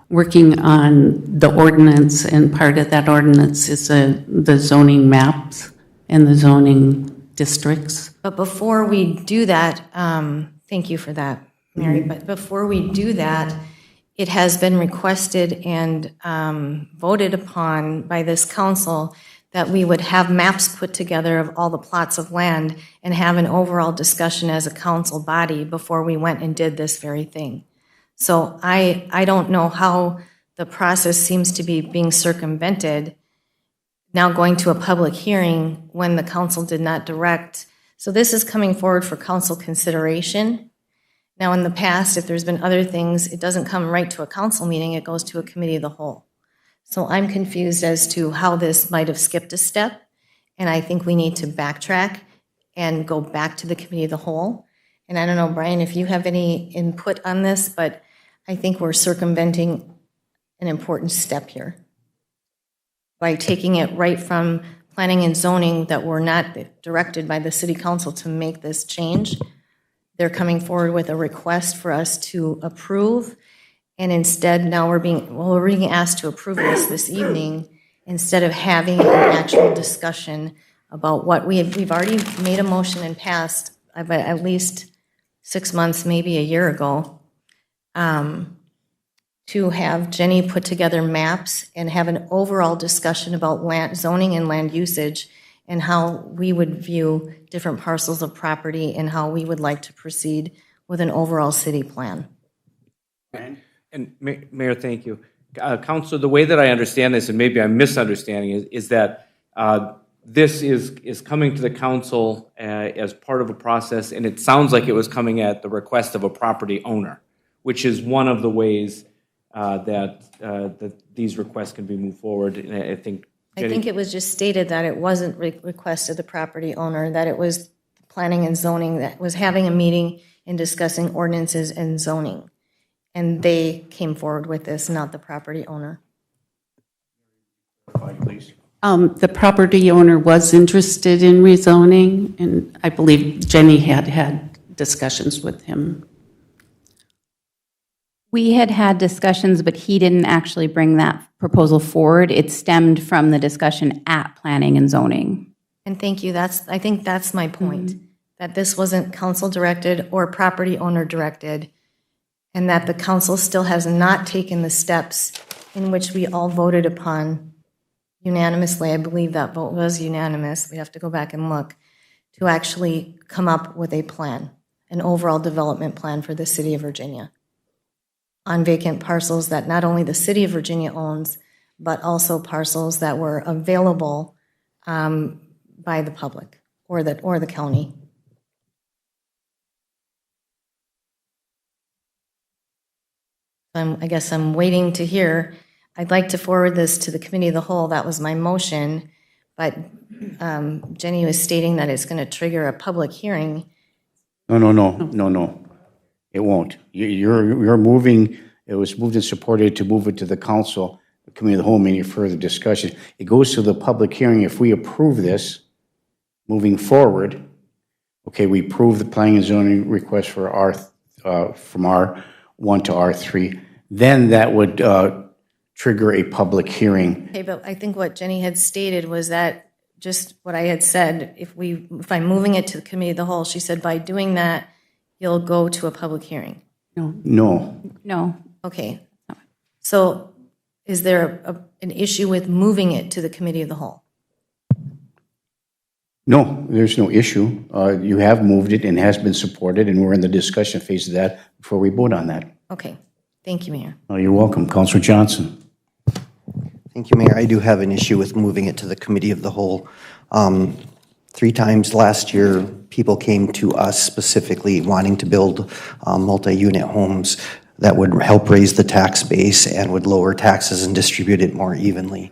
working on the ordinance, and part of that ordinance is the zoning maps and the zoning districts. But before we do that, thank you for that, Mary, but before we do that, it has been requested and voted upon by this council that we would have maps put together of all the plots of land and have an overall discussion as a council body before we went and did this very thing. So I don't know how the process seems to be being circumvented, now going to a public hearing when the council did not direct. So this is coming forward for council consideration. Now in the past, if there's been other things, it doesn't come right to a council meeting, it goes to a committee of the whole. So I'm confused as to how this might have skipped a step, and I think we need to backtrack and go back to the committee of the whole. And I don't know, Brian, if you have any input on this, but I think we're circumventing an important step here by taking it right from planning and zoning that were not directed by the city council to make this change. They're coming forward with a request for us to approve, And instead, now we're being asked to approve this evening instead of having an actual discussion about what we've already made a motion and passed at least 6 months, maybe a year ago, to have Jenny put together maps and have an overall discussion about land zoning and land usage and how we would view different parcels of property and how we would like to proceed with an overall city plan. And Mayor, thank you. Council, the way that I understand this, and maybe I'm misunderstanding, is that this is coming to the council as part of a process, and it sounds like it was coming at the request of a property owner, which is one of the ways that these requests can be moved forward. And I think it was just stated that it wasn't requested the property owner, that it was planning and zoning that was having a meeting and discussing ordinances and zoning. And they came forward with this, not the property owner. Please. The property owner was interested in rezoning, and I believe Jenny had discussions with him. We had discussions, but he didn't actually bring that proposal forward. It stemmed from the discussion at planning and zoning. And thank you. I think that's my point, that this wasn't council directed or property owner directed, and that the council still has not taken the steps in which we all voted upon unanimously. I believe that vote was unanimous. We have to go back and look to actually come up with a plan, an overall development plan for the city of Virginia on vacant parcels that not only the city of Virginia owns, but also parcels that were available by the public or the county. I guess I'm waiting to hear. I'd like to forward this to the committee of the whole. That was my motion, but Jenny was stating that it's going to trigger a public hearing. No. It won't. You're moving, it was moved and supported to move it to the council, the committee of the whole, meaning further discussion. It goes to the public hearing. If we approve this, moving forward, okay, we approve the planning and zoning request for from R1 to R3, then that would trigger a public hearing. Okay, but I think what Jenny had stated was that just what I had said, if I'm moving it to the committee of the whole, she said by doing that, you'll go to a public hearing. No. Okay. So is there an issue with moving it to the committee of the whole? No, there's no issue. You have moved it and has been supported, and we're in the discussion phase of that before we vote on that. Okay. Thank you, Mayor. Oh, you're welcome. Councilor Johnson. Thank you, Mayor. I do have an issue with moving it to the committee of the whole. 3 times last year, people came to us specifically wanting to build multi-unit homes that would help raise the tax base and would lower taxes and distribute it more evenly.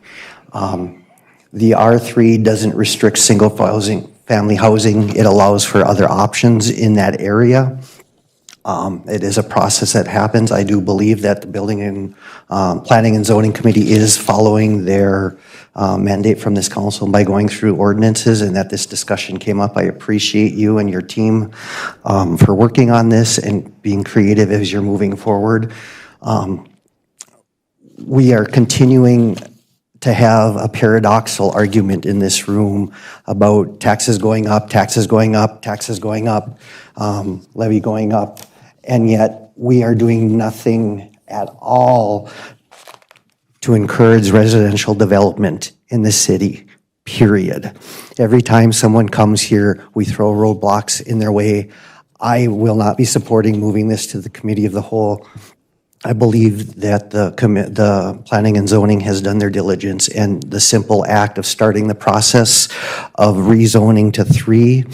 The R3 doesn't restrict single family housing. It allows for other options in that area. It is a process that happens. I do believe that the Building and Planning and Zoning Committee is following their mandate from this council by going through ordinances, and that this discussion came up. I appreciate you and your team for working on this and being creative as you're moving forward. We are continuing to have a paradoxical argument in this room about taxes going up, taxes going up, taxes going up, levy going up, and yet we are doing nothing at all to encourage residential development in the city, period. Every time someone comes here, we throw roadblocks in their way. I will not be supporting moving this to the committee of the whole. I believe that the planning and zoning has done their diligence, and the simple act of starting the process of rezoning to 3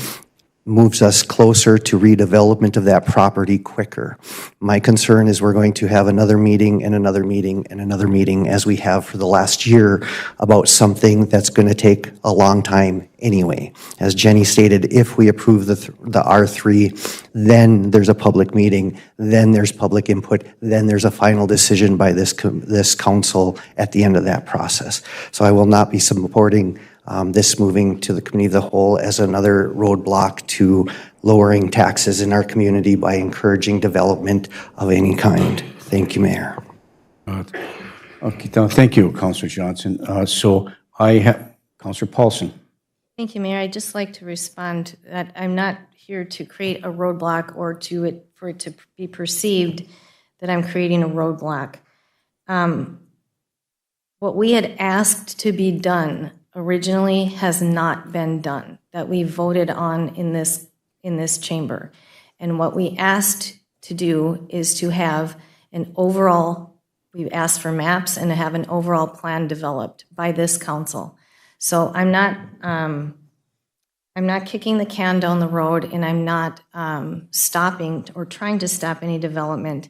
moves us closer to redevelopment of that property quicker. My concern is we're going to have another meeting and another meeting and another meeting, as we have for the last year, about something that's going to take a long time anyway. As Jenny stated, if we approve the R3, then there's a public meeting, then there's public input, then there's a final decision by this council at the end of that process. So I will not be supporting this moving to the committee of the whole as another roadblock to lowering taxes in our community by encouraging development of any kind. Thank you, Mayor. Okay, thank you, Councilor Johnson. So I have, Councilor Paulson. Thank you, Mayor. I'd just like to respond that I'm not here to create a roadblock or for it to be perceived that I'm creating a roadblock. What we had asked to be done originally has not been done, that we voted on in this chamber. And what we asked to do is to have an overall, we asked for maps and to have an overall plan developed by this council. So I'm not kicking the can down the road, and I'm not stopping or trying to stop any development.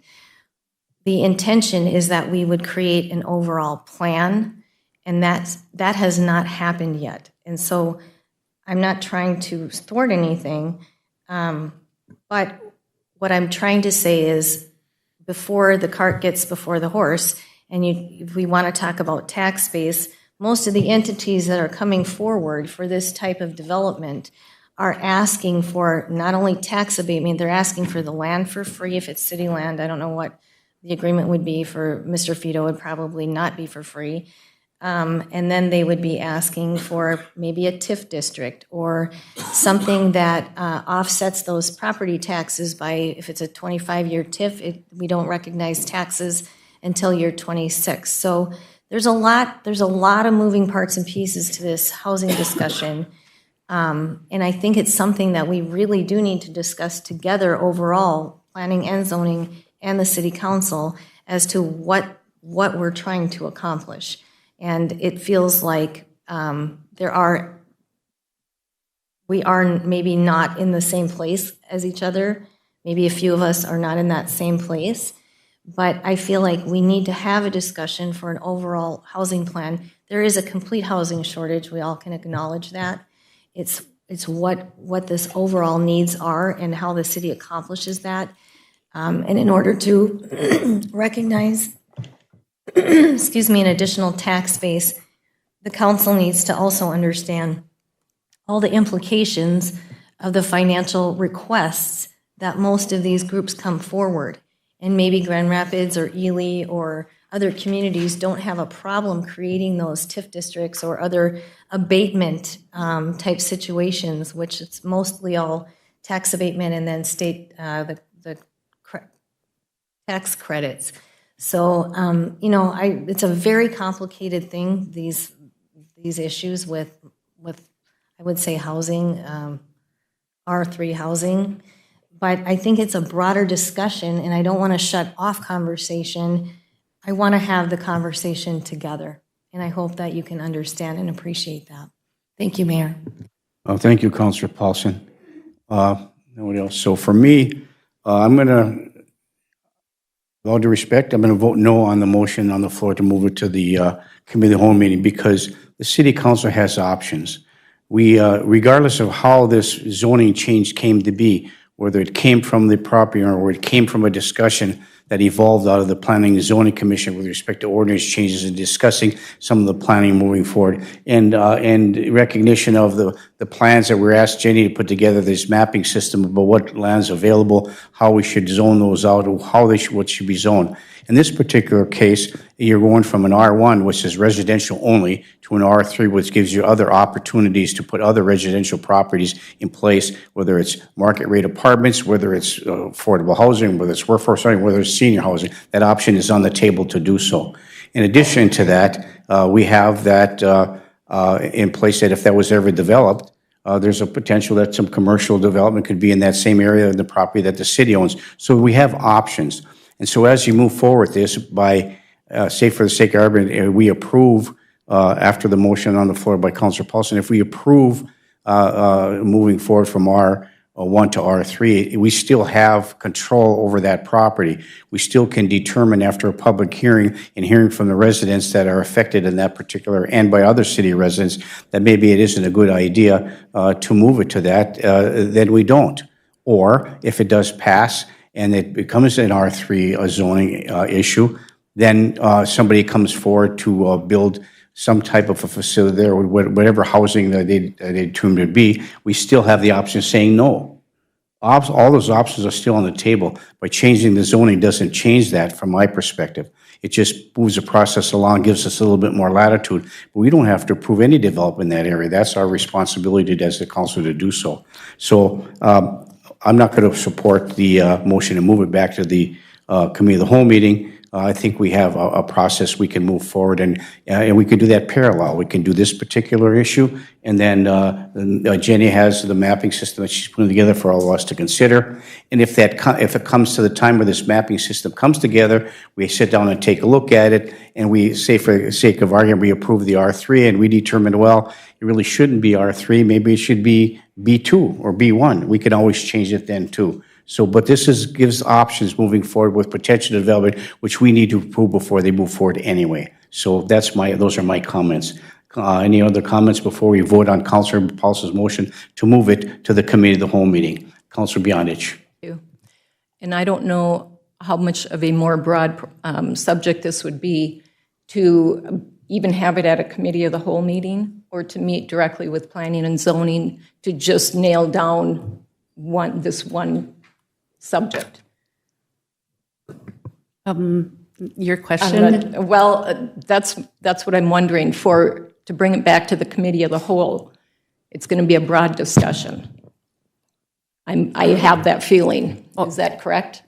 The intention is that we would create an overall plan, and that has not happened yet. And so I'm not trying to thwart anything, but what I'm trying to say is before the cart gets before the horse, and if we want to talk about tax base, most of the entities that are coming forward for this type of development are asking for not only tax abatement, they're asking for the land for free if it's city land. I don't know what the agreement would be for Mr. Fito, would probably not be for free. And then they would be asking for maybe a TIF district or something that offsets those property taxes by, if it's a 25-year TIF, we don't recognize taxes until year 26. So there's a lot of moving parts and pieces to this housing discussion. And I think it's something that we really do need to discuss together overall, planning and zoning and the city council, as to what we're trying to accomplish. And it feels like we are maybe not in the same place as each other. Maybe a few of us are not in that same place. But I feel like we need to have a discussion for an overall housing plan. There is a complete housing shortage. We all can acknowledge that. It's what this overall needs are and how the city accomplishes that. And in order to recognize, excuse me, an additional tax base, the council needs to also understand all the implications of the financial requests that most of these groups come forward. And maybe Grand Rapids or Ely or other communities don't have a problem creating those TIF districts or other abatement type situations, which it's mostly all tax abatement and then state the tax credits. So it's a very complicated thing. These issues with I would say housing, R3 housing. But I think it's a broader discussion, and I don't want to shut off conversation. I want to have the conversation together, and I hope that you can understand and appreciate that. Thank you, Mayor. Thank you, Councilor Paulson. Nobody else. So for me, I'm going to, with all due respect, I'm going to vote no on the motion on the floor to move it to the committee home meeting because the city council has options. We, regardless of how this zoning change came to be, whether it came from the property owner or it came from a discussion that evolved out of the Planning and Zoning Commission with respect to ordinance changes and discussing some of the planning moving forward, and recognition of the plans that we're asked Jenny to put together, this mapping system about what land's available, how we should zone those out, what should be zoned. In this particular case, you're going from an R1, which is residential only, to an R3, which gives you other opportunities to put other residential properties in place, whether it's market rate apartments, whether it's affordable housing, whether it's workforce housing, whether it's senior housing. That option is on the table to do so. In addition to that, we have that in place that if that was ever developed, there's a potential that some commercial development could be in that same area of the property that the city owns. So we have options. And so as you move forward this, by, say for the sake of argument, we approve, after the motion on the floor by Councilor Paulson, if we approve moving forward from R1 to R3, we still have control over that property. We still can determine after a public hearing and hearing from the residents that are affected in that particular, and by other city residents, that maybe it isn't a good idea to move it to that, then we don't. Or if it does pass, and it becomes an R3 zoning issue, then somebody comes forward to build some type of a facility there, or whatever housing that they determine to be, we still have the option of saying no. all those options are still on the table. By changing the zoning doesn't change that from my perspective. It just moves the process along, gives us a little bit more latitude. But we don't have to approve any development in that area. That's our responsibility as the council to do so. So I'm not going to support the motion and move it back to the committee of the whole meeting. I think we have a process we can move forward, and we can do that parallel. We can do this particular issue, and then Jenny has the mapping system that she's putting together for all of us to consider. And if it comes to the time where this mapping system comes together, we sit down and take a look at it, and we say, for the sake of argument, we approve the R3, and we determine, well, it really shouldn't be R3. Maybe it should be B2 or B1. We can always change it then too. So, but this gives options moving forward with potential development, which we need to approve before they move forward anyway. So those are my comments. Any other comments before we vote on Councilor Paulson's motion to move it to the committee of the whole meeting? Councilor Beyondich. And I don't know how much of a more broad subject this would be to even have it at a committee of the whole meeting, or to meet directly with planning and zoning to just nail down this one subject. Your question? That's what I'm wondering. To bring it back to the committee of the whole, it's going to be a broad discussion. I have that feeling. Is that correct?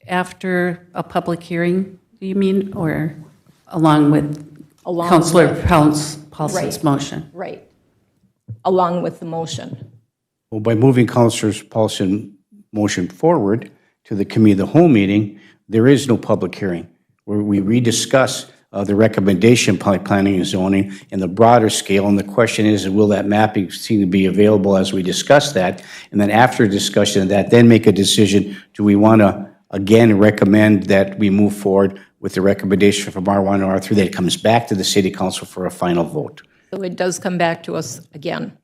After a public hearing, do you mean, or along with Councilor Paulson's motion? Right. Along with the motion. Well, by moving Councilor Paulson's motion forward to the committee of the whole meeting, there is no public hearing, where we rediscuss the recommendation by planning and zoning in the broader scale. And the question is, will that mapping seem to be available as we discuss that? And then after discussion of that, then make a decision. Do we want to, again, recommend that we move forward with the recommendation from R1 or R3 that it comes back to the city council for a final vote? So it does come back to us again.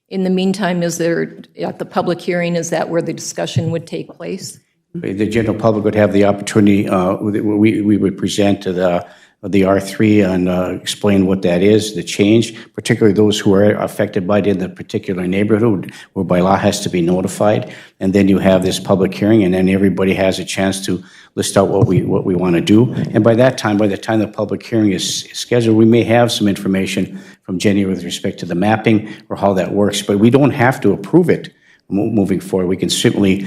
In the meantime, at the public hearing, is that where the discussion would take place? The general public would have the opportunity, we would present to the R3 and explain what that is, the change, particularly those who are affected by it in the particular neighborhood where by law has to be notified. And then you have this public hearing, and then everybody has a chance to list out what we want to do. And by the time the public hearing is scheduled, we may have some information from Jenny with respect to the mapping or how that works, but we don't have to approve it moving forward. We can certainly,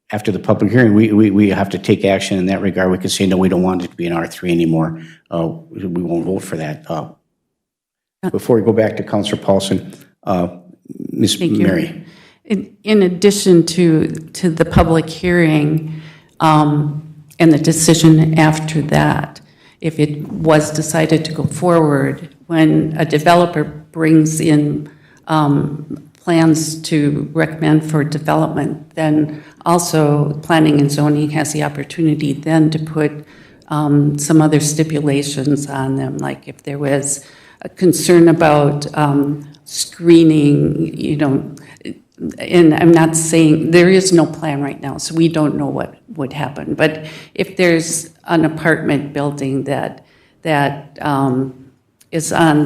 after the public hearing, we have to take action in that regard. We can say, no, we don't want it to be an R3 anymore. We won't vote for that. Before we go back to Councilor Paulson, Ms. Mary. In addition to the public hearing and the decision after that, if it was decided to go forward, when a developer brings in plans to recommend for development, then also planning and zoning has the opportunity then to put some other stipulations on them, like if there was a concern about screening, and I'm not saying, there is no plan right now, so we don't know what would happen. But if there's an apartment building that is on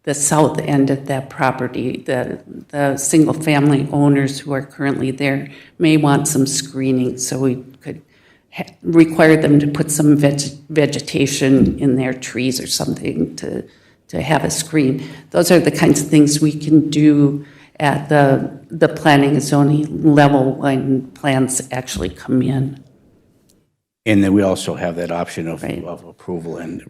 the south end of that property, the single-family owners who are currently there may want some screening, so we could require them to put some vegetation in their trees or something to have a screen. Those are the kinds of things we can do at the planning and zoning level when plans actually come in. And then we also have that option of approval and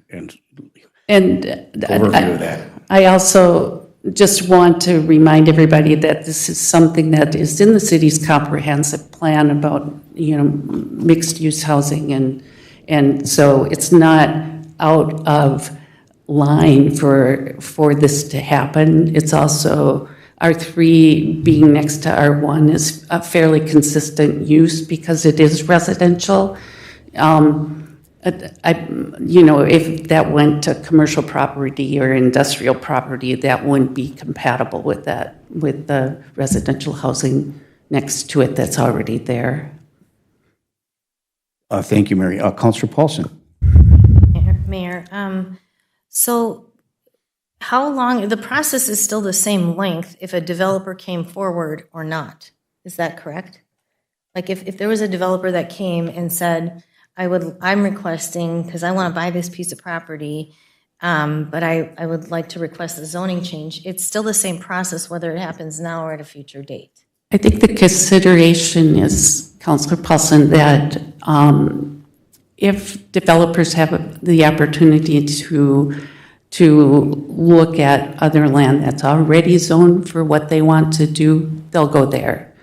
overview of that. I also just want to remind everybody that this is something that is in the city's comprehensive plan about, mixed-use housing, and so it's not out of line for this to happen. It's also, R3 being next to R1 is a fairly consistent use because it is residential. If that went to commercial property or industrial property, that wouldn't be compatible with the residential housing next to it that's already there. Thank you, Mary. Councilor Paulson. Mayor, so how long, the process is still the same length if a developer came forward or not. Is that correct? Like if there was a developer that came and said, I'm requesting, because I want to buy this piece of property, but I would like to request a zoning change, it's still the same process whether it happens now or at a future date. I think the consideration is, Councilor Paulson, that if developers have the opportunity to look at other land that's already zoned for what they want to do, they'll go there.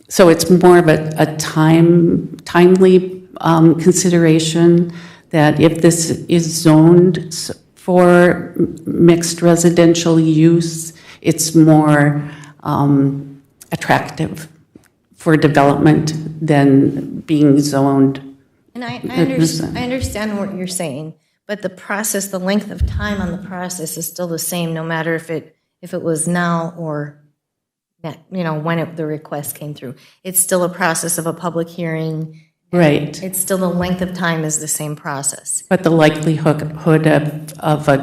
So it's more of a timely consideration that if this is zoned for mixed residential use, it's more attractive for development than being zoned. And I understand what you're saying, but the process, the length of time on the process is still the same, no matter if it was now or when the request came through. It's still a process of a public hearing. Right. It's still the length of time is the same process. But the likelihood of a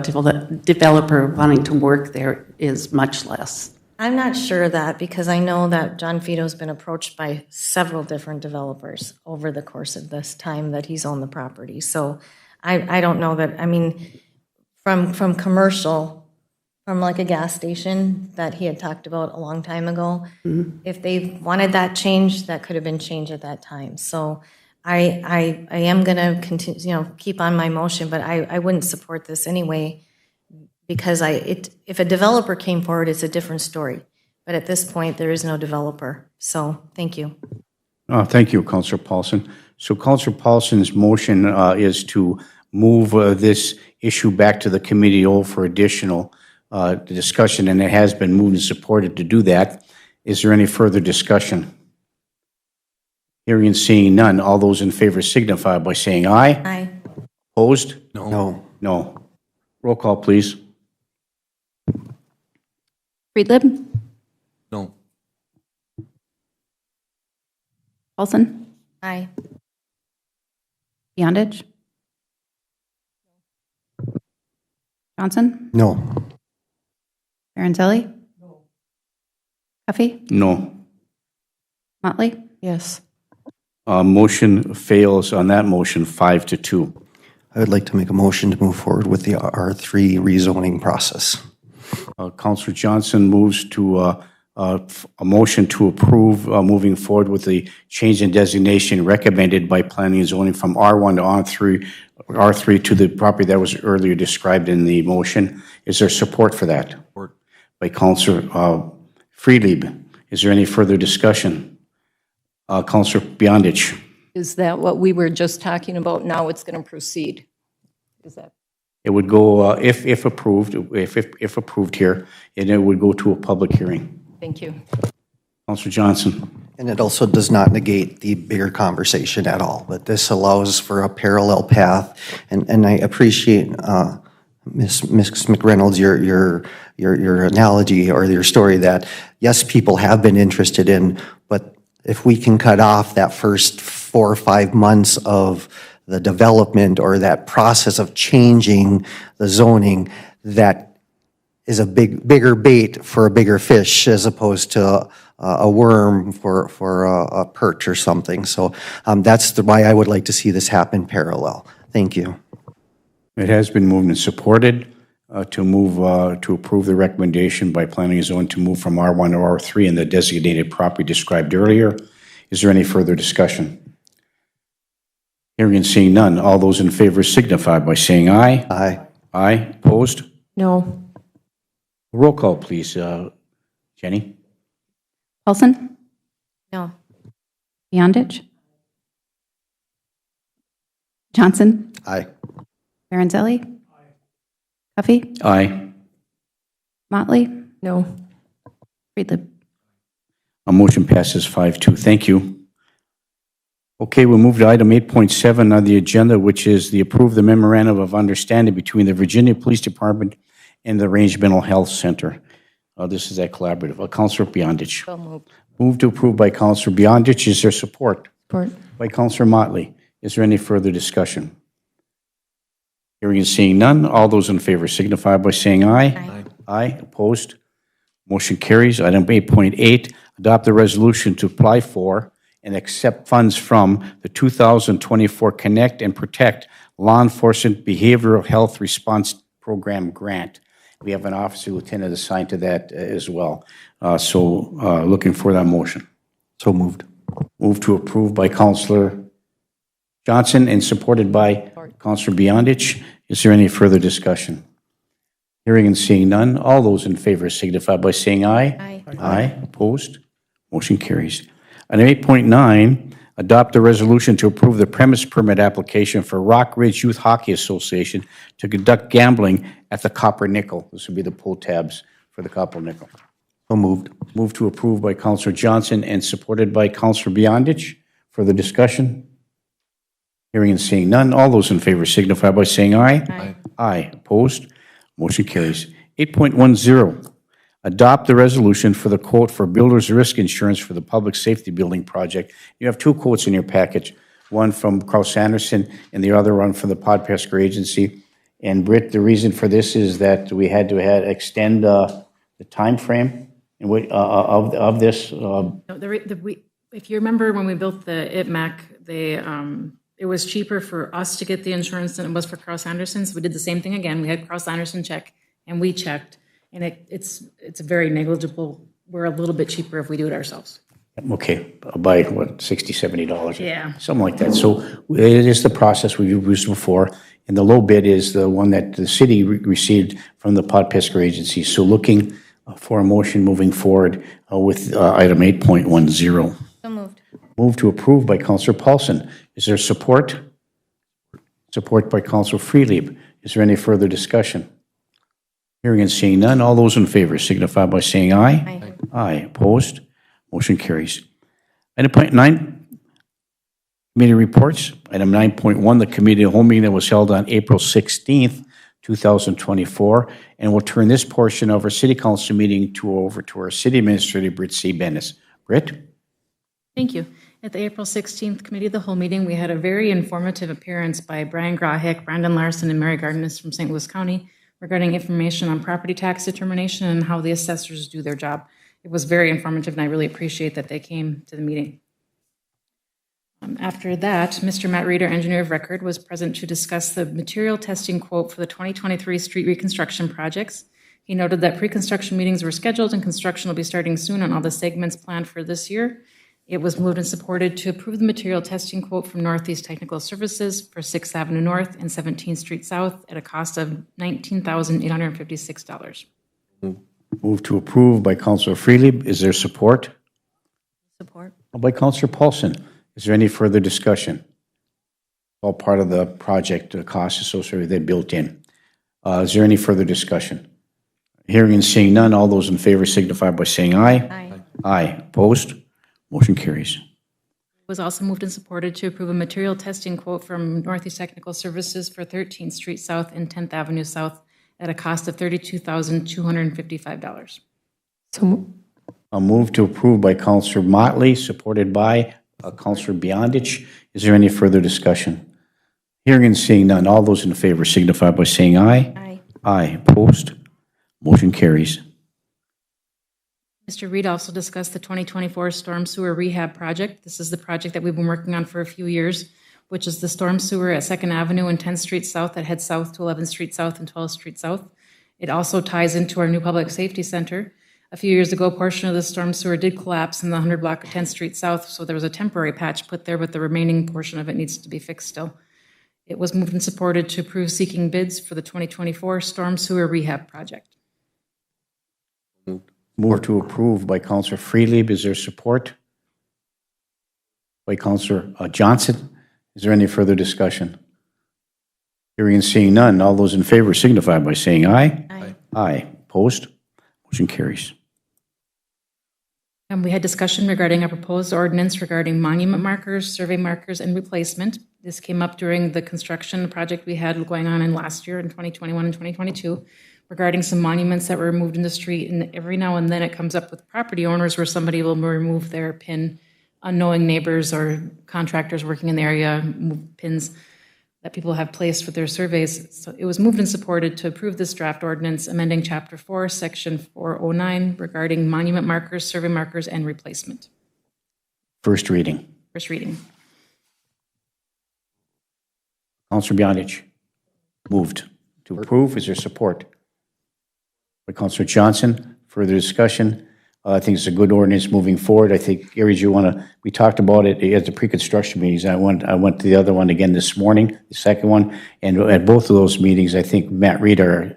developer wanting to work there is much less. I'm not sure of that because I know that John Fito's been approached by several different developers over the course of this time that he's owned the property. So I don't know that, I mean, from commercial, from like a gas station that he had talked about a long time ago, if they wanted that changed, that could have been changed at that time. So I am going to continue, keep on my motion, but I wouldn't support this anyway. Because if a developer came forward, it's a different story. But at this point, there is no developer. So, thank you. Thank you, Councilor Paulson. So Councilor Paulson's motion is to move this issue back to the committee for additional discussion, and it has been moved and supported to do that. Is there any further discussion? Hearing and seeing none, all those in favor signify by saying aye. Aye. Opposed? No. No. Roll call, please. Friedlib? No. Paulson? Aye. Beyondich? Johnson? No. Baranzelli? No. Huffy? No. Motley? Yes. Motion fails on that motion 5-2. I would like to make a motion to move forward with the R3 rezoning process. Councilor Johnson moves to a motion to approve moving forward with the change in designation recommended by planning and zoning from R1 to R3 to the property that was earlier described in the motion. Is there support for that? Support. By Councilor Friedlieb. Is there any further discussion? Councilor Beyondich. Is that what we were just talking about? Now it's going to proceed? Is that? It would go, if approved, if approved here, and it would go to a public hearing. Thank you. Councilor Johnson. And it also does not negate the bigger conversation at all, but this allows for a parallel path. And I appreciate, Ms. McReynolds, your analogy or your story that, yes, people have been interested in, but if we can cut off that first 4 or 5 months of the development or that process of changing the zoning, that is a bigger bait for a bigger fish as opposed to a worm for a perch or something. So that's why I would like to see this happen parallel. Thank you. It has been moved and supported to approve the recommendation by planning and zoning to move from R1 to R3 in the designated property described earlier. Is there any further discussion? Hearing and seeing none, all those in favor signify by saying aye. Aye. Aye. Opposed? No. Roll call, please. Jenny? Paulson? No. Beyondich? Johnson? Aye. Baranzelli? Huffy? Aye. Motley? No. Friedlib? A motion passes 5-2. Thank you. Okay, we'll move to item 8.7 on the agenda, which is the approve the memorandum of understanding between the Virginia Police Department and the Range Mental Health Center. This is that collaborative. Councilor Beyondich. So moved. Moved to approve by Councilor Beyondich. Is there support? Support. By Councilor Motley. Is there any further discussion? Hearing and seeing none, all those in favor signify by saying aye. Aye. Aye, opposed? Motion carries. Item 8.8, adopt a resolution to apply for and accept funds from the 2024 Connect and Protect Law Enforcement Behavioral Health Response Program grant. We have an officer lieutenant assigned to that as well. Looking for that motion. So moved. Move to approve by Councillor Johnson and supported by Councillor Beyondich. Is there any further discussion? Hearing and seeing none, all those in favor signify by saying aye. Aye. Aye, opposed? Motion carries. Item 8.9, adopt a resolution to approve the premise permit application for Rock Ridge Youth Hockey Association to conduct gambling at the Copper Nickel. This would be the pull tabs for the Copper Nickel. So moved. Move to approve by Councillor Johnson and supported by Councillor Beyondich. Further discussion? Hearing and seeing none, all those in favor signify by saying aye. Aye. Aye, opposed? Motion carries. 8.10, adopt the resolution for the quote for builder's risk insurance for the public safety building project. You have two quotes in your package, one from Kraus Anderson and the other one from the Podpesker Agency. And Britt, the reason for this is that we had to extend the time frame of this. No, if you remember when we built the ITMAC, it was cheaper for us to get the insurance than it was for Kraus Anderson. So we did the same thing again. We had Kraus Anderson check and we checked, and it's very negligible. We're a little bit cheaper if we do it ourselves. Okay, by what, $60, $70? Yeah. Something like that. So it is the process we've used before, and the low bid is the one that the city received from the Podpesker Agency. So looking for a motion moving forward with item 8.10. So moved. Move to approve by Councillor Paulson. Is there support? Support by Councillor Freelieb. Is there any further discussion? Hearing and seeing none, all those in favor signify by saying aye. Aye. Aye, opposed? Motion carries. Item 9, committee reports. Item 9.1, the committee home meeting that was held on April 16th, 2024, and we'll turn this portion of our city council meeting over to our city administrator, Britt C. Bennis. Britt? Thank you. At the April 16th Committee of the Whole meeting, we had a very informative appearance by Brian Grahek, Brandon Larson, and Mary Gardenis from St. Louis County regarding information on property tax determination and how the assessors do their job. It was very informative, and I really appreciate that they came to the meeting. After that, Mr. Matt Reeder, engineer of record, was present to discuss the material testing quote for the 2023 street reconstruction projects. He noted that pre-construction meetings were scheduled and construction will be starting soon on all the segments planned for this year. It was moved and supported to approve the material testing quote from Northeast Technical Services for 6th Avenue North and 17th Street South at a cost of $19,856. Move to approve by Councillor Freelieb. Is there support? Support. By Councillor Paulson. Is there any further discussion? All part of the project, the costs associated with it built in. Is there any further discussion? Hearing and seeing none, all those in favor signify by saying aye. Aye. Aye. Opposed? Motion carries. It was also moved and supported to approve a material testing quote from Northeast Technical Services for 13th Street South and 10th Avenue South at a cost of $32,255. So, A move to approve by Councillor Motley, supported by Councillor Beyondich. Is there any further discussion? Hearing and seeing none, all those in favor signify by saying aye. Aye. Aye. Opposed? Motion carries. Mr. Reed also discussed the 2024 storm sewer rehab project. This is the project that we've been working on for a few years, which is the storm sewer at 2nd Avenue and 10th Street South that heads south to 11th Street South and 12th Street South. It also ties into our new public safety center. A few years ago, a portion of the storm sewer did collapse in the 100 block of 10th Street South, so there was a temporary patch put there, but the remaining portion of it needs to be fixed still. It was moved and supported to approve seeking bids for the 2024 storm sewer rehab project. Move to approve by Councillor Freelieb. Is there support? By Councillor Johnson. Is there any further discussion? Hearing and seeing none, all those in favor signify by saying aye. Aye. Aye. Opposed? Motion carries. We had discussion regarding a proposed ordinance regarding monument markers, survey markers, and replacement. This came up during the construction project we had going on in last year in 2021 and 2022 regarding some monuments that were removed in the street. And every now and then it comes up with property owners where somebody will remove their pin, unknowing neighbors or contractors working in the area move pins. that people have placed with their surveys. So it was moved and supported to approve this draft ordinance amending Chapter 4, Section 409 regarding monument markers, survey markers, and replacement. First reading. First reading. Counselor Beyondich. Moved. To approve, is there support? By Counselor Johnson. Further discussion? I think it's a good ordinance moving forward. I think, Gary, we talked about it at the pre-construction meetings. I went to the other one again this morning, the second one, and at both of those meetings, I think Matt Reed, our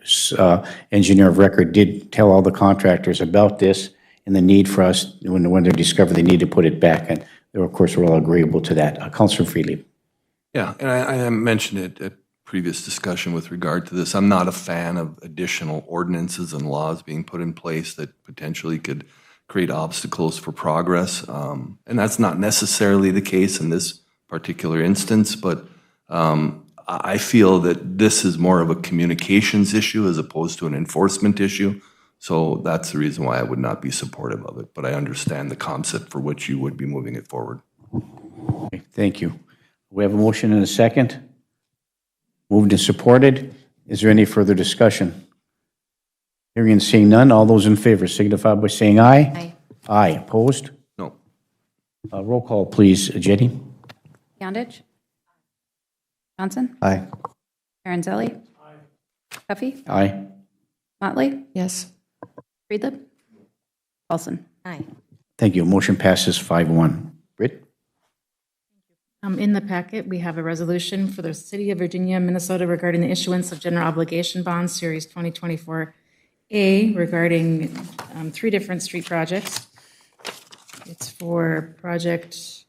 engineer of record, did tell all the contractors about this and the need for us, when they discovered they need to put it back, and they were, of course, were all agreeable to that. Counselor Freely. Yeah, and I mentioned it at previous discussion with regard to this. I'm not a fan of additional ordinances and laws being put in place that potentially could create obstacles for progress. And that's not necessarily the case in this particular instance, but I feel that this is more of a communications issue as opposed to an enforcement issue. So that's the reason why I would not be supportive of it. But I understand the concept for which you would be moving it forward. Okay, thank you. We have a motion and a second. Moved and supported. Is there any further discussion? Hearing and seeing none, all those in favor signify by saying aye. Aye. Aye. Opposed? No. Roll call, please, Jenny. Beyondich? Johnson? Aye. Karanzelli? Duffy? Aye. Motley? Yes. Friedland? Paulson? Aye. Thank you. Motion passes 5-1. Britt? In the packet, we have a resolution for the City of Virginia, Minnesota regarding the issuance of general obligation bonds, Series 2024A, regarding 3 different street projects. It's for project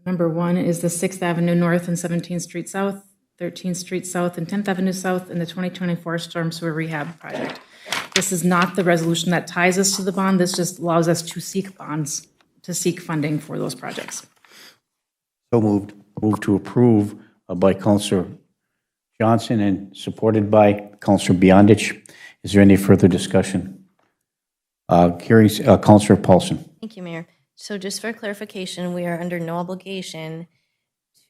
number 1 is the 6th Avenue North and 17th Street South, 13th Street South and 10th Avenue South, and the 2024 Storm Sewer Rehab Project. This is not the resolution that ties us to the bond. This just allows us to seek bonds, to seek funding for those projects. So moved. Moved to approve by Counselor Johnson and supported by Counselor Beyondich. Is there any further discussion? Counselor Paulson. Thank you, Mayor. So just for clarification, we are under no obligation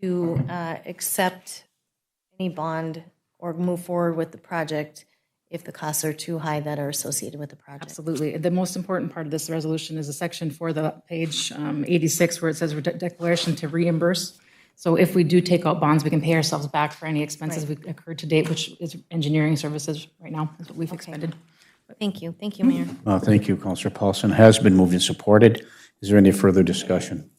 to accept any bond or move forward with the project if the costs are too high that are associated with the project. Absolutely. The most important part of this resolution is a section for the page 86 where it says declaration to reimburse. So if we do take out bonds, we can pay ourselves back for any expenses we've incurred to date, which is engineering services right now, is what we've expended. Thank you. Thank you, Mayor. Thank you, Counselor Paulson. Has been moved and supported. Is there any further discussion?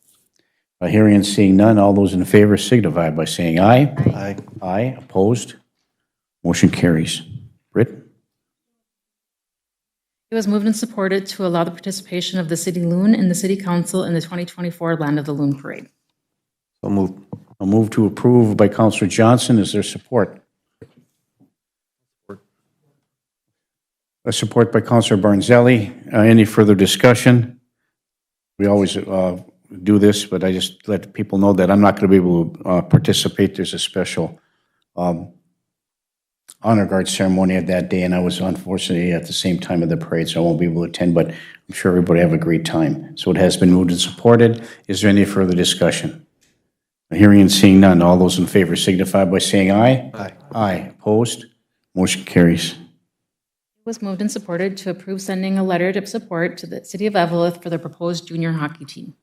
Hearing and seeing none, all those in favor signify by saying aye. Aye. Aye. Opposed? Motion carries. Britt? It was moved and supported to allow the participation of the City Loon and the City Council in the 2024 Land of the Loon Parade. So moved. A move to approve by Counselor Johnson. Is there support? A support by Counselor Barnzelli. Any further discussion? We always do this, but I just let people know that I'm not going to be able to participate. There's a special honor guard ceremony at that day, and I was unfortunately at the same time of the parade, so I won't be able to attend, but I'm sure everybody have a great time. So it has been moved and supported. Is there any further discussion? Hearing and seeing none, all those in favor signify by saying aye. Aye. Aye. Opposed? Motion carries. It was moved and supported to approve sending a letter of support to the City of Evelyn for the proposed junior hockey team.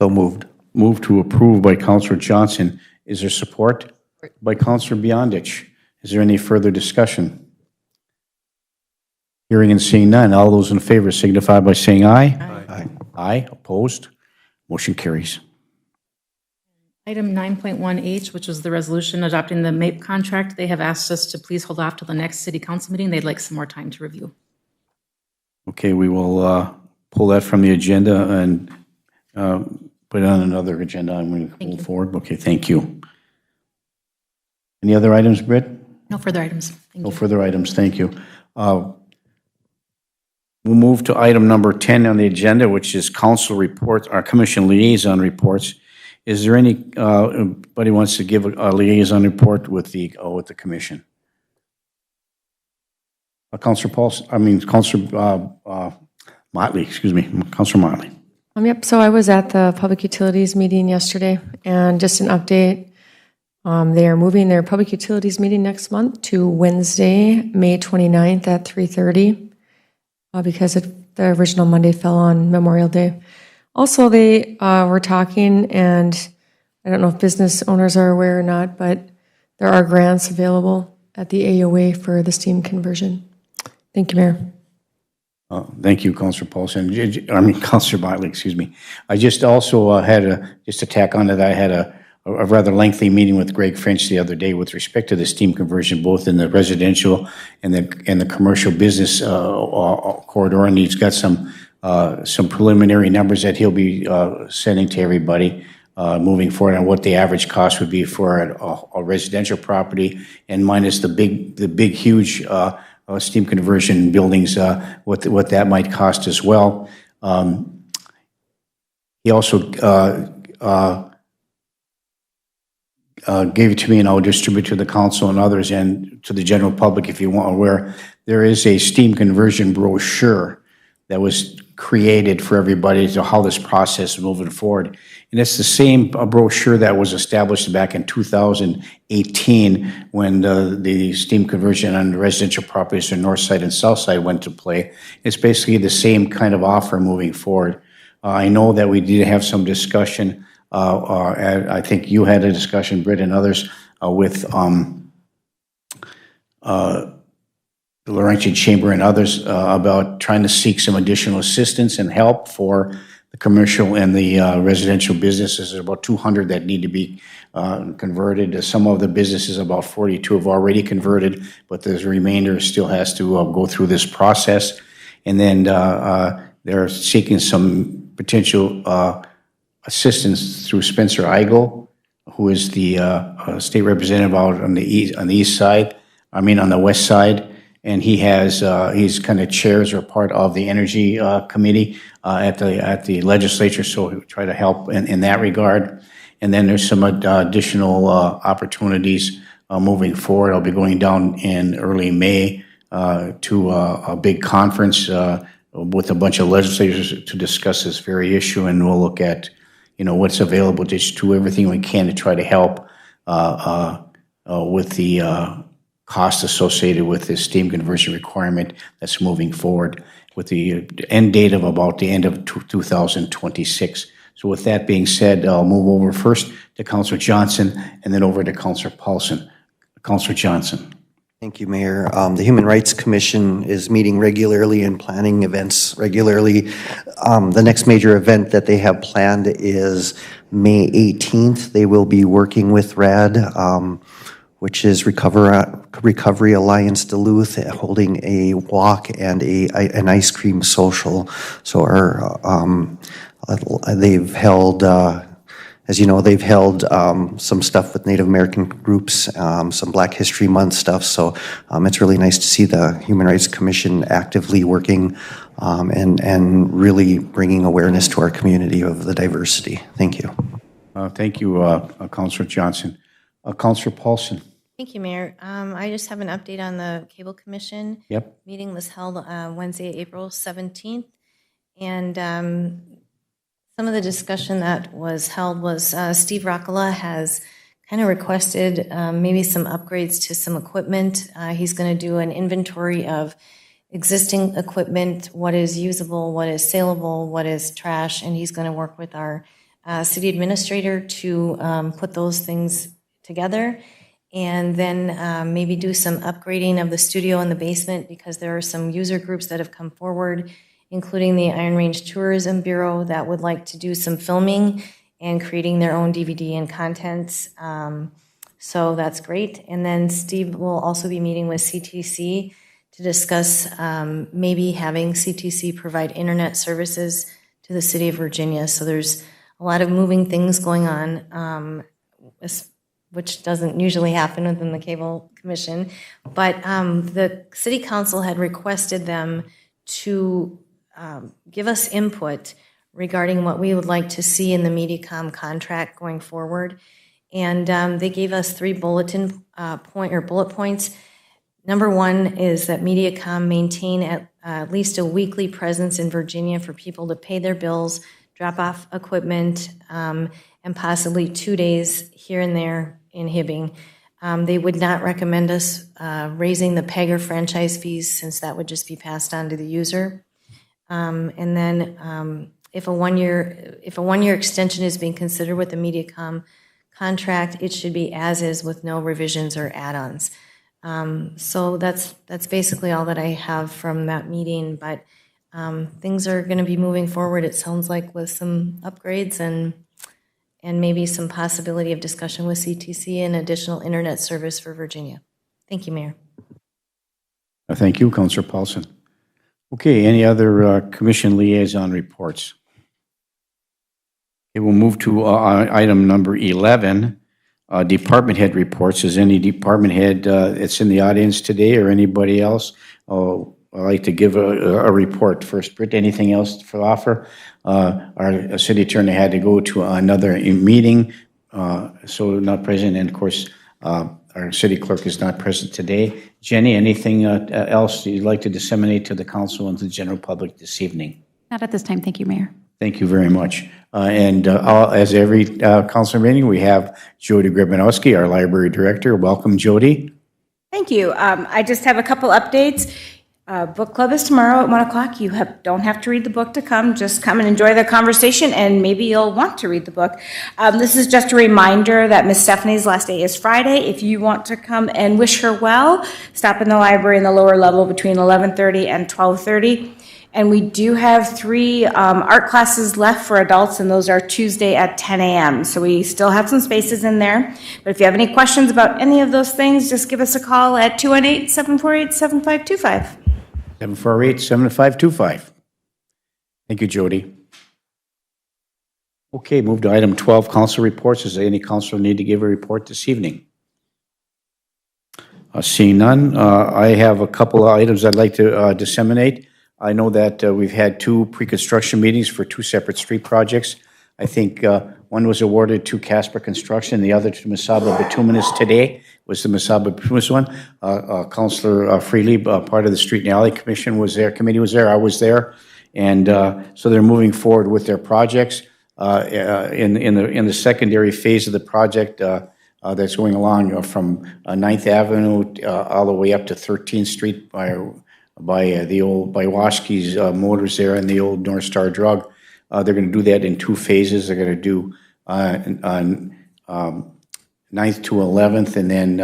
So moved. Move to approve by Counselor Johnson. Is there support? By Counselor Beyondich. Is there any further discussion? Hearing and seeing none, all those in favor signify by saying aye. Aye. Aye. Opposed? Motion carries. Item 9.1H, which was the resolution adopting the MAPE contract, they have asked us to please hold off till the next City Council meeting. They'd like some more time to review. Okay, we will pull that from the agenda and put it on another agenda. I'm going to move forward. Okay, thank you. Any other items, Britt? No further items. Thank No you. further items, thank you. We'll move to item number 10 on the agenda, which is council reports, our commission liaison reports. Is there anybody wants to give a liaison report with the commission? Councilor Motley, excuse me, Councilor Motley. Yep, so I was at the Public Utilities meeting yesterday, and just an update. They are moving their public utilities meeting next month to Wednesday, May 29th at 3:30 because the original Monday fell on Memorial Day. Also, they were talking, and I don't know if business owners are aware or not, but there are grants available at the AOA for the steam conversion. Thank you, Mayor. Thank you, Councilor Paulson. Councilor Motley, excuse me. I just also just to tack on to that, I had a rather lengthy meeting with Greg French the other day with respect to the steam conversion, both in the residential and the commercial business corridor, and he's got some preliminary numbers that he'll be sending to everybody moving forward on what the average cost would be for a residential property, and minus the big, huge steam conversion buildings, what that might cost as well. He also gave it to me, and I'll distribute to the council and others and to the general public if you want, where there is a steam conversion brochure that was created for everybody to how this process is moving forward. And it's the same brochure that was established back in 2018 when the steam conversion on the residential properties in north side and south side went to play. It's basically the same kind of offer moving forward. I know that we did have some discussion. I think you had a discussion, Britt, and others with the Laurentian Chamber and others about trying to seek some additional assistance and help for the commercial and the residential businesses. There's about 200 that need to be converted. Some of the businesses, about 42, have already converted, but the remainder still has to go through this process. And then they're seeking some potential assistance through Spencer Eigel, who is the state representative out on the east side. I mean, on the west side. And he has he's kind of chairs or part of the energy committee at the legislature, so he'll try to help in that regard. And then there's some additional opportunities moving forward. I'll be going down in early May to a big conference with a bunch of legislators to discuss this very issue, and we'll look at what's available, just do everything we can to try to help with the cost associated with this steam conversion requirement that's moving forward with the end date of about the end of 2026. So with that being said, I'll move over first to Councilor Johnson and then over to Councilor Paulson. Councilor Johnson. Thank you, Mayor. The Human Rights Commission is meeting regularly and planning events regularly. The next major event that they have planned is May 18th. They will be working with RAD, which is Recovery Alliance Duluth, holding a walk and an ice cream social. So they've held, as you know, they've held some stuff with Native American groups, some Black History Month stuff. So it's really nice to see the Human Rights Commission actively working and really bringing awareness to our community of the diversity. Thank you. Thank you, Councilor Johnson. Councilor Paulson. Thank you, Mayor. I just have an update on the Cable Commission. Yep. Meeting was held Wednesday, April 17th. And some of the discussion that was held was Steve Roccola has kind of requested maybe some upgrades to some equipment. He's going to do an inventory of existing equipment, what is usable, what is saleable, what is trash, and he's going to work with our city administrator to put those things together. And then maybe do some upgrading of the studio in the basement, because there are some user groups that have come forward, including the Iron Range Tourism Bureau, that would like to do some filming and creating their own DVD and contents. So that's great. And then Steve will also be meeting with CTC to discuss maybe having CTC provide internet services to the city of Virginia. So there's a lot of moving things going on, which doesn't usually happen within the Cable Commission. But the City Council had requested them to give us input regarding what we would like to see in the MediaCom contract going forward. And they gave us 3 bullet points. Number 1 is that MediaCom maintain at least a weekly presence in Virginia for people to pay their bills, drop off equipment, and possibly 2 days here and there in Hibbing. They would not recommend us raising the PEG or franchise fees, since that would just be passed on to the user. And then if a one-year extension is being considered with the MediaCom contract, it should be as is with no revisions or add-ons. So that's basically all that I have from that meeting, but things are going to be moving forward, it sounds like, with some upgrades and maybe some possibility of discussion with CTC and additional internet service for Virginia. Thank you, Mayor. Thank you, Councilor Paulson. Okay, any other commission liaison reports? Okay, we'll move to item number 11, department head reports. Is any department head that's in the audience today or anybody else? I'd like to give a report first. Britt, anything else for offer? Our city attorney had to go to another meeting, so not present. And of course, our city clerk is not present today. Jenny, anything else you'd like to disseminate to the council and to the general public this evening? Not at this time. Thank you, Mayor. Thank you very much. As every council meeting, we have Jody Gribanowski, our library director. Welcome, Jody. Thank you. I just have a couple updates. Book club is tomorrow at 1 o'clock. You don't have to read the book to come. Just come and enjoy the conversation, and maybe you'll want to read the book. This is just a reminder that Miss Stephanie's last day is Friday. If you want to come and wish her well, stop in the library in the lower level between 11:30 and 12:30. And we do have 3 art classes left for adults, and those are Tuesday at 10 a.m. So we still have some spaces in there. But if you have any questions about any of those things, just give us a call at 218-748-7525. 748-7525. Thank you, Jody. Okay, move to item 12, council reports. Does any councilor need to give a report this evening? Seeing none, I have a couple of items I'd like to disseminate. I know that we've had 2 pre-construction meetings for 2 separate street projects. I think one was awarded to Casper Construction, the other to Mesaba Bituminous today, was the Mesaba Bituminous one. Councilor Freely, part of the Street and Alley Commission was there, committee was there, I was there. And so they're moving forward with their projects. In the secondary phase of the project that's going along from 9th Avenue all the way up to 13th Street by the old, by Washke's Motors there and the old North Star Drug. They're going to do that in 2 phases. They're going to do on 9th to 11th and then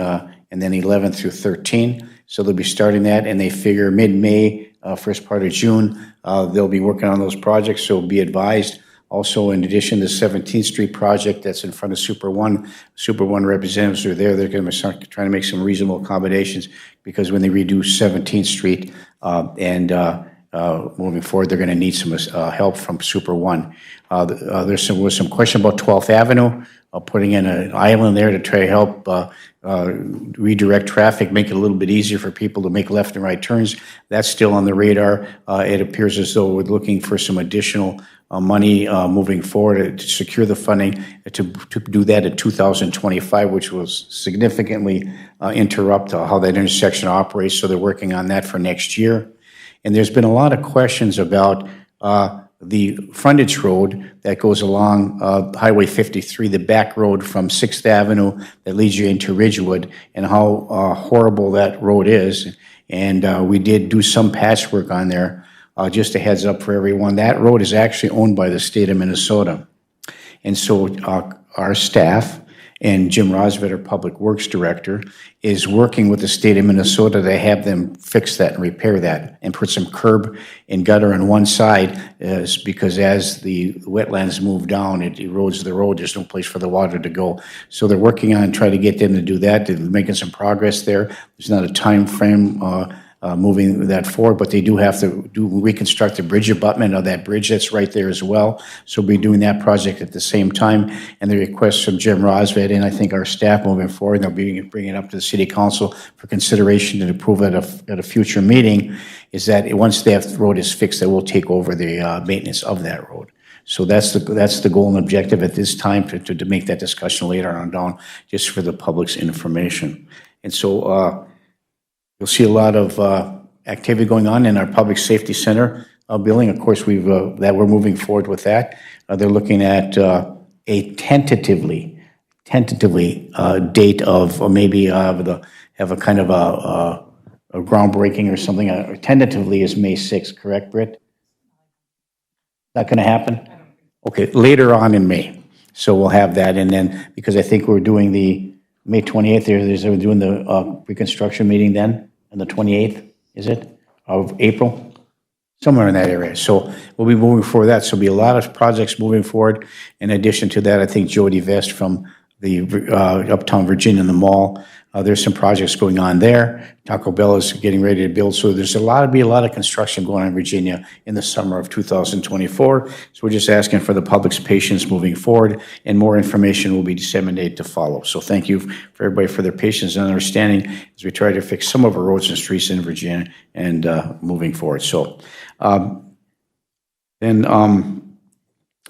11th through 13. So they'll be starting that, and they figure mid-May, first part of June, they'll be working on those projects, so be advised. Also, in addition to the 17th Street project that's in front of Super One representatives are there. They're going to start trying to make some reasonable accommodations, because when they redo 17th Street moving forward, they're going to need some help from Super One. Was some question about 12th Avenue, putting in an island there to try to help redirect traffic, make it a little bit easier for people to make left and right turns. That's still on the radar. It appears as though we're looking for some additional money moving forward to secure the funding to do that in 2025, which will significantly interrupt how that intersection operates. So they're working on that for next year. And there's been a lot of questions about the frontage road that goes along Highway 53, the back road from 6th Avenue that leads you into Ridgewood, and how horrible that road is. And we did do some patchwork on there. Just a heads up for everyone, that road is actually owned by the state of Minnesota. And so our staff and Jim Rosvet, our Public Works Director, is working with the state of Minnesota to have them fix that and repair that and put some curb and gutter on one side, because as the wetlands move down, it erodes the road. There's no place for the water to go. So they're working on trying to get them to do that. They're making some progress there. There's not a time frame moving that forward, but they do have to reconstruct the bridge abutment of that bridge that's right there as well. So we'll be doing that project at the same time. And the request from Jim Rosvet and I think our staff moving forward, they'll be bringing it up to the City Council for consideration and approval at a future meeting, is that once that road is fixed, they will take over the maintenance of that road. So that's the goal and objective at this time, to make that discussion later on down, just for the public's information. And so you'll see a lot of activity going on in our Public Safety Center. building. Of course, that we're moving forward with that. They're looking at a tentatively date of, or maybe have a kind of a groundbreaking or something. Tentatively is May 6th, correct, Britt? Not going to happen? Okay, later on in May. So we'll have that, and then, because I think we're doing the May 28th, we're doing the reconstruction meeting then, on the 28th, is it, of April? Somewhere in that area. So we'll be moving forward that. So there'll be a lot of projects moving forward. In addition to that, I think Jody Vest from the Uptown Virginia and the mall, there's some projects going on there. Taco Bell is getting ready to build. So there's be a lot of construction going on in Virginia in the summer of 2024. So we're just asking for the public's patience moving forward, and more information will be disseminated to follow. So thank you for everybody for their patience and understanding as we try to fix some of our roads and streets in Virginia and moving forward. So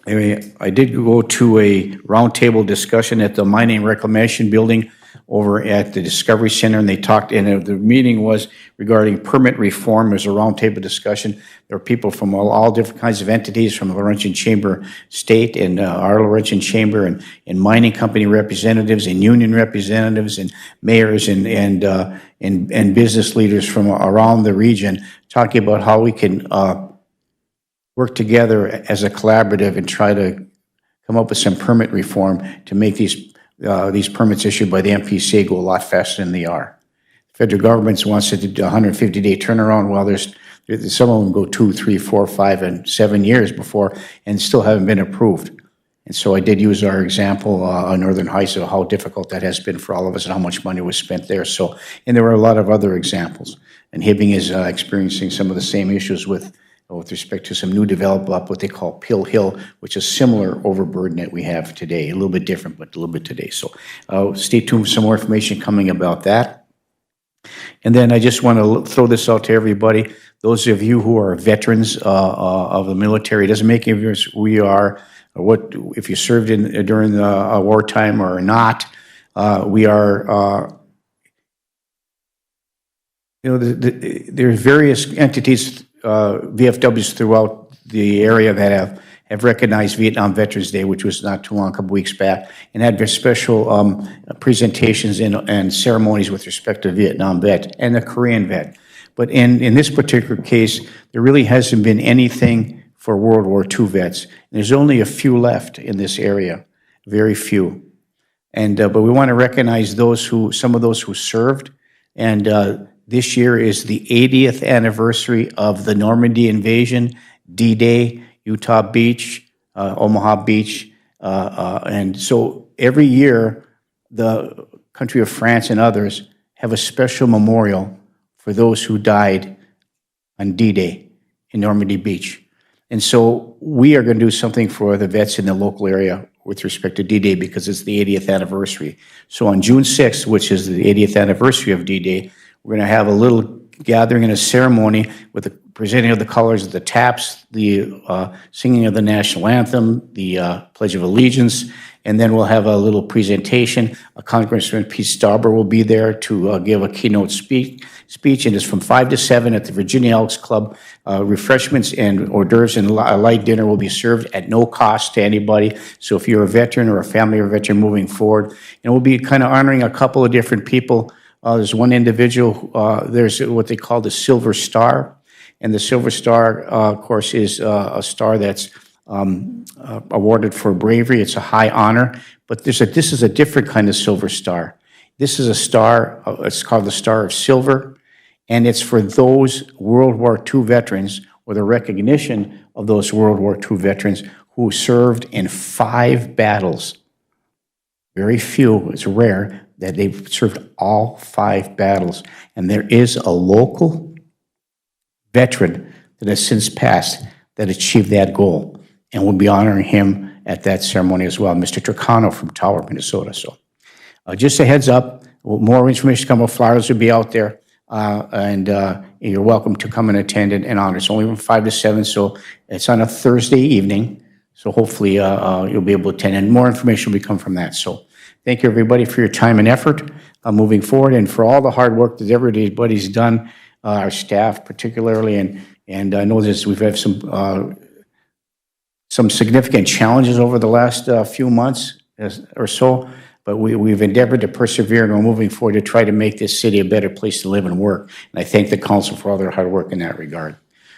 anyway, I did go to a roundtable discussion at the Mining Reclamation Building over at the Discovery Center, and they talked, and the meeting was regarding permit reform. There's a roundtable discussion. There are people from all different kinds of entities, from the Laurentian Chamber State and our Laurentian Chamber, and mining company representatives and union representatives and mayors and business leaders from around the region, talking about how we can work together as a collaborative and try to come up with some permit reform to make these permits issued by the MPCA go a lot faster than they are. The federal government wants to do a 150-day turnaround. Well, there's some of them go 2, 3, 4, 5, and 7 years before and still haven't been approved. And so I did use our example on Northern Heights of how difficult that has been for all of us and how much money was spent there. So, and there were a lot of other examples. And Hibbing is experiencing some of the same issues with respect to some new development, what they call Pill Hill, which is similar overburden that we have today, a little bit different, but a little bit today. So stay tuned for some more information coming about that. And then I just want to throw this out to everybody. Those of you who are veterans of the military, it doesn't make any difference who we are, or what, if you served during the wartime or not. We are, there's various entities, VFWs throughout the area that have recognized Vietnam Veterans Day, which was not too long, a couple weeks back, and had very special presentations and ceremonies with respect to Vietnam vet and the Korean vet. But in this particular case, there really hasn't been anything for World War II vets. There's only a few left in this area, very few. And but we want to recognize some of those who served, and this year is the 80th anniversary of the Normandy invasion, D-Day, Utah Beach, Omaha Beach. And so every year, the country of France and others have a special memorial for those who died on D-Day in Normandy Beach. And so we are going to do something for the vets in the local area with respect to D-Day because it's the 80th anniversary. So on June 6th, which is the 80th anniversary of D-Day, we're going to have a little gathering and a ceremony with the presenting of the colors of the TAPS, the singing of the national anthem, the Pledge of Allegiance, and then we'll have a little presentation. Congressman Pete Stauber will be there to give a keynote speech, and it's from 5 to 7 at the Virginia Elks Club. Refreshments and hors d'oeuvres and a light dinner will be served at no cost to anybody. So if you're a veteran or a family of a veteran moving forward, and we'll be kind of honoring a couple of different people. There's one individual, there's what they call the Silver Star. And the Silver Star, of course, is a star that's awarded for bravery. It's a high honor. But this is a different kind of Silver Star. This is a star, it's called the Star of Silver. And it's for those World War II veterans, or the recognition of those World War II veterans who served in 5 battles. Very few, it's rare, that they've served all 5 battles. And there is a local veteran that has since passed that achieved that goal. And we'll be honoring him at that ceremony as well, Mr. Turcano from Tower, Minnesota. So just a heads up, more information coming, flyers will be out there. And you're welcome to come and attend and honor. It's only from 5 to 7, so it's on a Thursday evening. So hopefully you'll be able to attend, and more information will come from that. So thank you, everybody, for your time and effort moving forward, and for all the hard work that everybody's done, our staff particularly, and And I know we've had some significant challenges over the last few months or so, but we've endeavored to persevere and we're moving forward to try to make this city a better place to live and work. And I thank the council for all their hard work in that regard.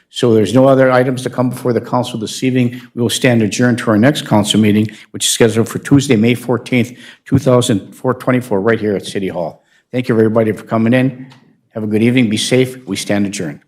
So there's no other items to come before the council this evening. We will stand adjourned to our next council meeting, which is scheduled for Tuesday, May 14th, 2024, right here at City Hall. Thank you, everybody, for coming in. Have a good evening. Be safe. We stand adjourned.